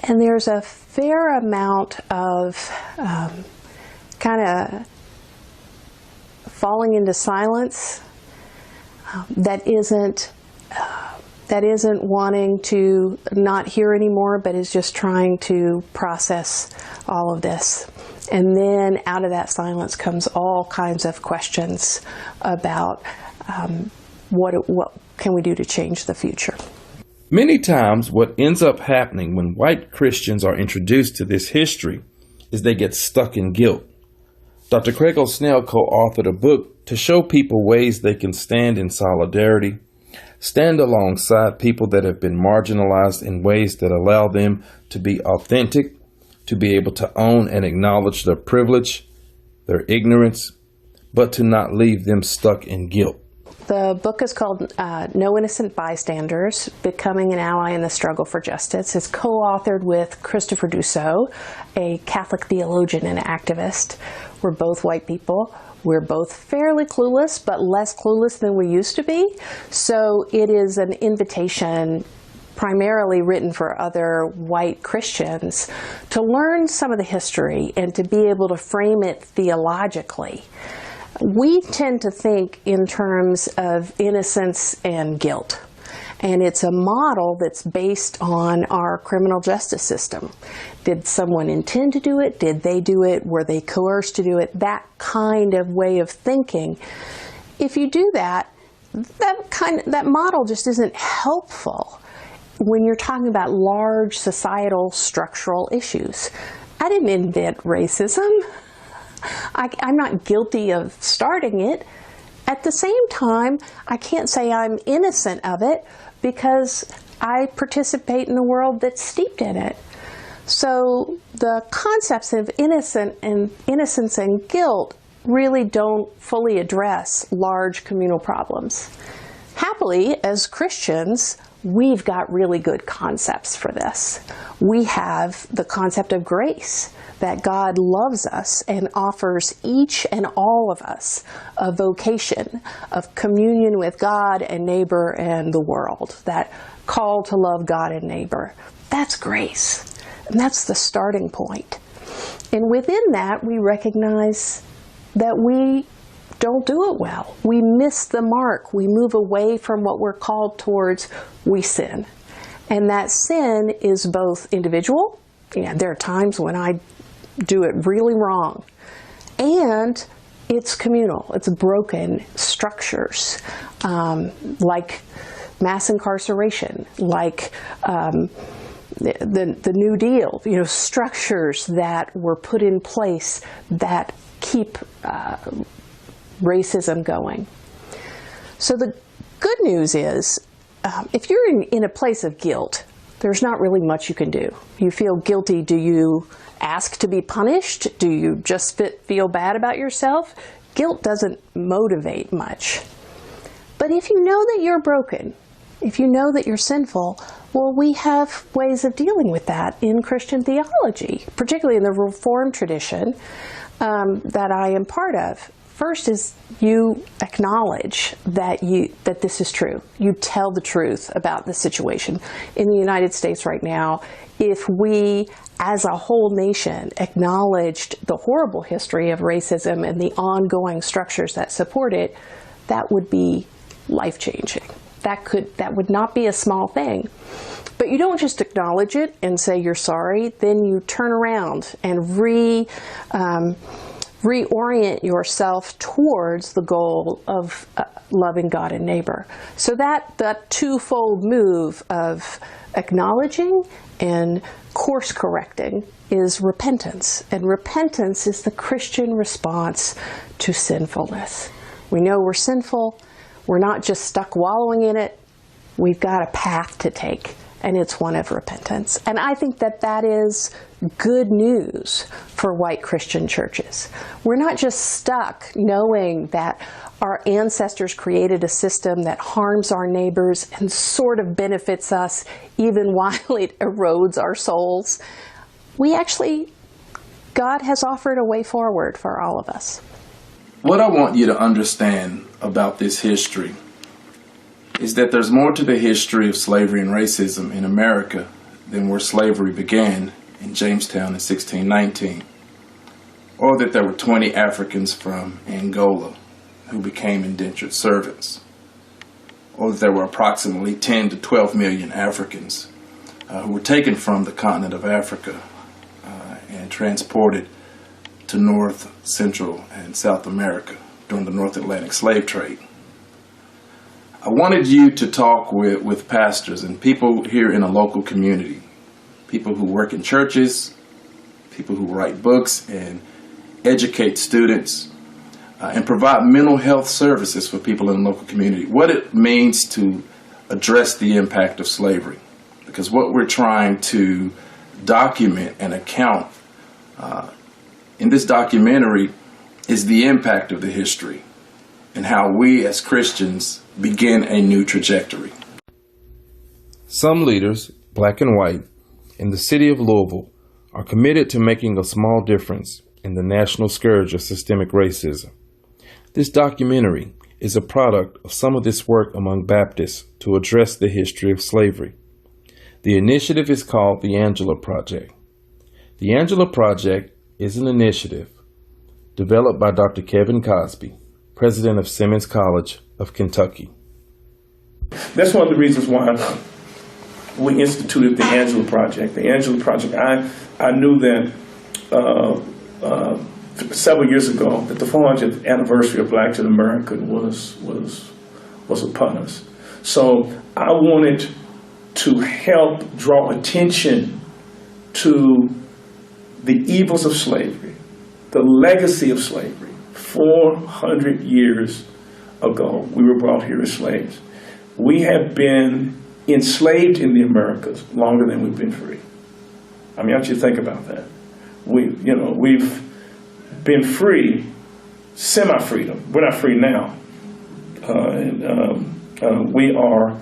And there's a fair amount of kind of falling into silence that isn't wanting to not hear anymore, but is just trying to process all of this. And then out of that silence comes all kinds of questions about what can we do to change the future. Many times what ends up happening when white Christians are introduced to this history is they get stuck in guilt. Dr. Craig O'Snell co-authored a book to show people ways they can stand in solidarity, stand alongside people that have been marginalized in ways that allow them to be authentic, to be able to own and acknowledge their privilege, their ignorance, but to not leave them stuck in guilt. The book is called No Innocent Bystanders, Becoming an Ally in the Struggle for Justice. It's co-authored with Christopher Dussault, a Catholic theologian and activist. We're both white people. We're both fairly clueless, but less clueless than we used to be. So it is an invitation primarily written for other white Christians to learn some of the history and to be able to frame it theologically. We tend to think in terms of innocence and guilt, and it's a model that's based on our criminal justice system. Did someone intend to do it? Did they do it? Were they coerced to do it? That kind of way of thinking. If you do that, that model just isn't helpful when you're talking about large societal structural issues. I didn't invent racism. I'm not guilty of starting it. At the same time, I can't say I'm innocent of it because I participate in a world that's steeped in it. So the concepts of innocence and guilt really don't fully address large communal problems. Happily, as Christians, we've got really good concepts for this. We have the concept of grace, that God loves us and offers each and all of us a vocation of communion with God and neighbor and the world, that call to love God and neighbor. That's grace, and that's the starting point. And within that, we recognize that we don't do it well. We miss the mark. We move away from what we're called towards. We sin. And that sin is both individual, and there are times when I do it really wrong, and it's communal. It's broken structures, like mass incarceration, like the New Deal, structures that were put in place that keep racism going. So the good news is, if you're in a place of guilt, there's not really much you can do. You feel guilty. Do you ask to be punished? Do you just feel bad about yourself? Guilt doesn't motivate much. But if you know that you're broken, if you know that you're sinful, well, we have ways of dealing with that in Christian theology, particularly in the Reformed tradition that I am part of. First is you acknowledge that this is true. You tell the truth about the situation. In the United States right now, if we as a whole nation acknowledged the horrible history of racism and the ongoing structures that support it, that would be life-changing. That would not be a small thing. But you don't just acknowledge it and say you're sorry, then you turn around and reorient yourself towards the goal of loving God and neighbor. So that twofold move of acknowledging and course correcting is repentance. And repentance is the Christian response to sinfulness. We know we're sinful. We're not just stuck wallowing in it. We've got a path to take. and it's one of repentance. And I think that that is good news for white Christian churches. We're not just stuck knowing that our ancestors created a system that harms our neighbors and sort of benefits us even while it erodes our souls. God has offered a way forward for all of us. What I want you to understand about this history is that there's more to the history of slavery and racism in America than where slavery began in Jamestown in 1619, or that there were 20 Africans from Angola who became indentured servants, or that there were approximately 10 to 12 million Africans who were taken from the continent of Africa and transported to North, Central, and South America during the North Atlantic slave trade. I wanted you to talk with pastors and people here in a local community, people who work in churches, people who write books and educate students, and provide mental health services for people in the local community, what it means to address the impact of slavery. Because what we're trying to document and account in this documentary is the impact of the history and how we as Christians begin a new trajectory. Some leaders, black and white, in the city of Louisville are committed to making a small difference in the national scourge of systemic racism. This documentary is a product of some of this work among Baptists to address the history of slavery. The initiative is called the Angela Project. The Angela Project is an initiative developed by Dr. Kevin Cosby, president of Simmons College of Kentucky. That's one of the reasons why we instituted the Angela Project. The Angela Project, I knew that several years ago that the 400th anniversary of Blacks in America was upon us. So I wanted to help draw attention to the evils of slavery, the legacy of slavery. 400 years ago, we were brought here as slaves. We have been enslaved in the Americas longer than we've been free. I mean, I want you to think about that. We've been free, semi-freedom. We're not free now. We are,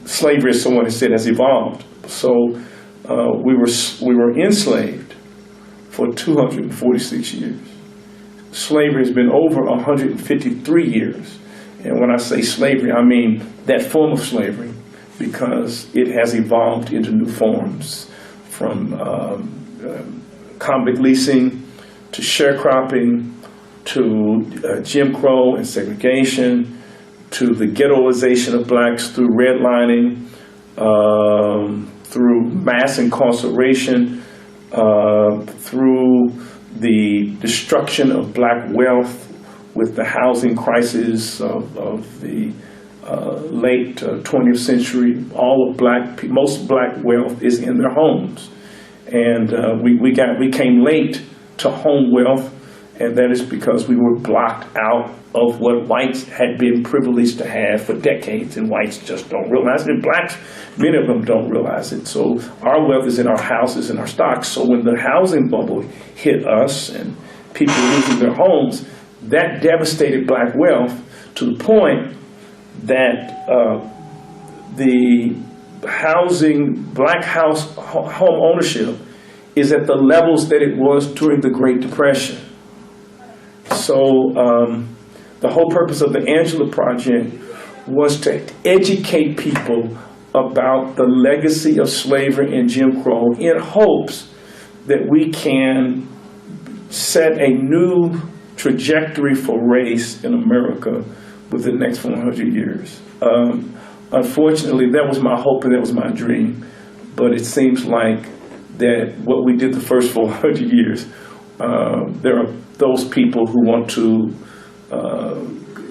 slavery, as someone has said, has evolved. So we were enslaved for 246 years. Slavery has been over 153 years. And when I say slavery, I mean that form of slavery, because it has evolved into new forms, from convict leasing to sharecropping to Jim Crow and segregation to the ghettoization of blacks through redlining, through mass incarceration, through the destruction of black wealth with the housing crisis of the late 20th century. Most black wealth is in their homes. And we came late to home wealth, and that is because we were blocked out of what whites had been privileged to have for decades, and whites just don't realize it. And blacks, many of them don't realize it. So our wealth is in our houses and our stocks. So when the housing bubble hit us and people losing their homes, that devastated black wealth to the point that the black home ownership is at the levels that it was during the Great Depression. So the whole purpose of the Angela Project was to educate people about the legacy of slavery and Jim Crow in hopes that we can set a new trajectory for race in America within the next 400 years. Unfortunately, that was my hope and that was my dream, but it seems like that what we did the first 400 years, there are those people who want to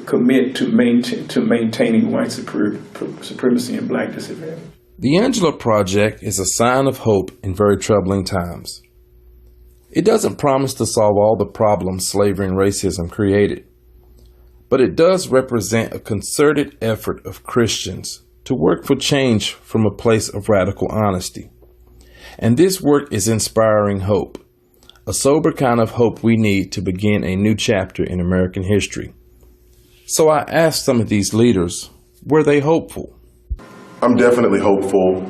commit to maintaining white supremacy and black disadvantage. The Angela Project is a sign of hope in very troubling times. It doesn't promise to solve all the problems slavery and racism created, but it does represent a concerted effort of Christians to work for change from a place of radical honesty. And this work is inspiring hope, a sober kind of hope we need to begin a new chapter in American history. So I asked some of these leaders, were they hopeful? I'm definitely hopeful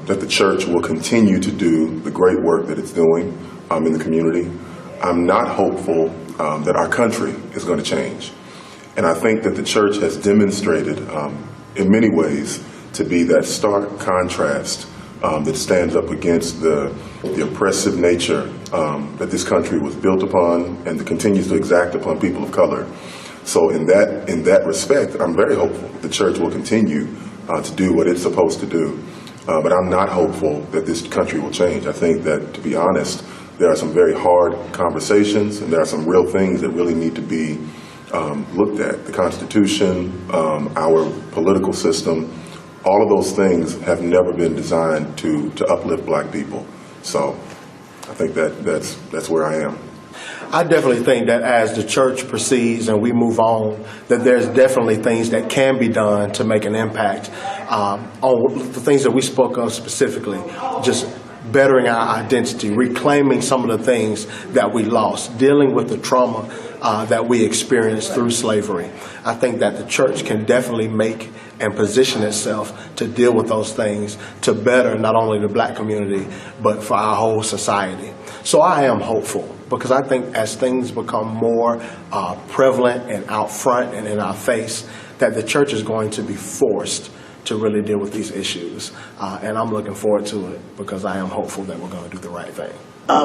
that the church will continue to do the great work that it's doing in the community. I'm not hopeful that our country is going to change. And I think that the church has demonstrated in many ways to be that stark contrast that stands up against the oppressive nature that this country was built upon and that continues to exact upon people of color. So in that respect, I'm very hopeful the church will continue to do what it's supposed to do. But I'm not hopeful that this country will change. I think that, to be honest, there are some very hard conversations and there are some real things that really need to be looked at. The Constitution, our political system, all of those things have never been designed to uplift black people. So I think that's where I am. I definitely think that as the church proceeds and we move on, that there's definitely things that can be done to make an impact on the things that we spoke of specifically, just bettering our identity, reclaiming some of the things that we lost, dealing with the trauma that we experienced through slavery. I think that the church can definitely make and position itself to deal with those things to better not only the black community, but for our whole society. So I am hopeful because I think as things become more prevalent and out front and in our face, that the church is going to be forced to really deal with these issues. And I'm looking forward to it because I am hopeful that we're going to do the right thing.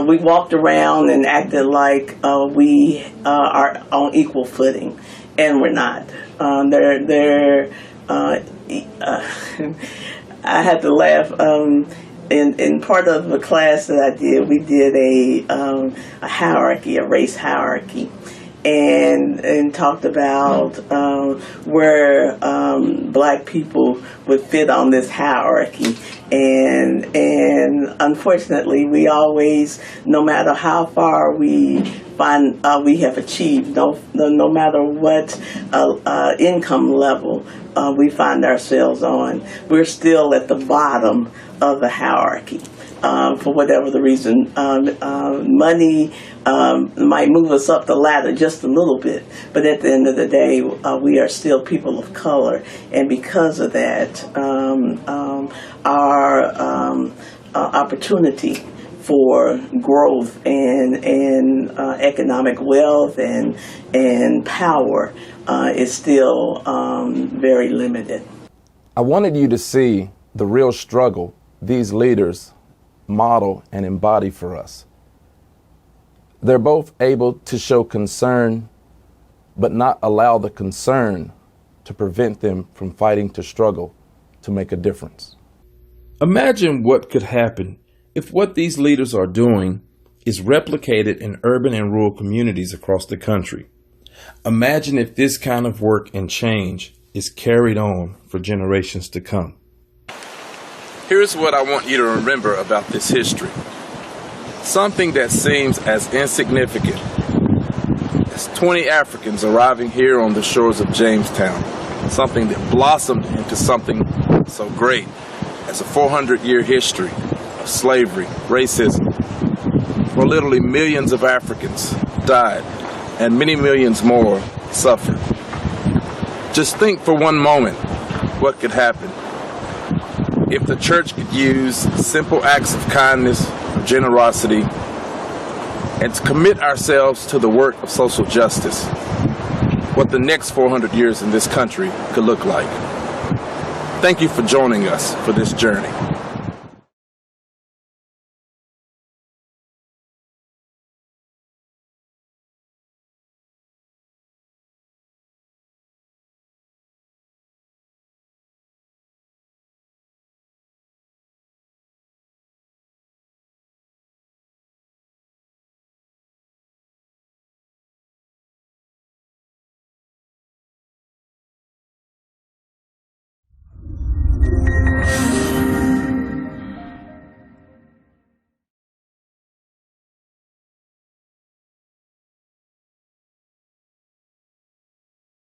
We walked around and acted like we are on equal footing, and we're not. I had to laugh. In part of the class that I did, we did a hierarchy, a race hierarchy, and talked about where black people would fit on this hierarchy. And unfortunately, we always, no matter how far we find we have achieved, no matter what income level we find ourselves on, we're still at the bottom of the hierarchy. For whatever the reason, money might move us up the ladder just a little bit, but at the end of the day, we are still people of color, and because of that, our opportunity for growth and economic wealth and power is still very limited. I wanted you to see the real struggle these leaders model and embody for us. They're both able to show concern, but not allow the concern to prevent them from fighting to struggle to make a difference. Imagine what could happen if what these leaders are doing is replicated in urban and rural communities across the country. Imagine if this kind of work and change is carried on for generations to come. Here's what I want you to remember about this history. Something that seems as insignificant as 20 Africans arriving here on the shores of Jamestown. Something that blossomed into something so great as a 400-year history of slavery, racism, where literally millions of Africans died and many millions more suffered. Just think for one moment what could happen if the church could use simple acts of kindness, of generosity, and to commit ourselves to the work of social justice, what the next 400 years in this country could look like. Thank you for joining us for this journey.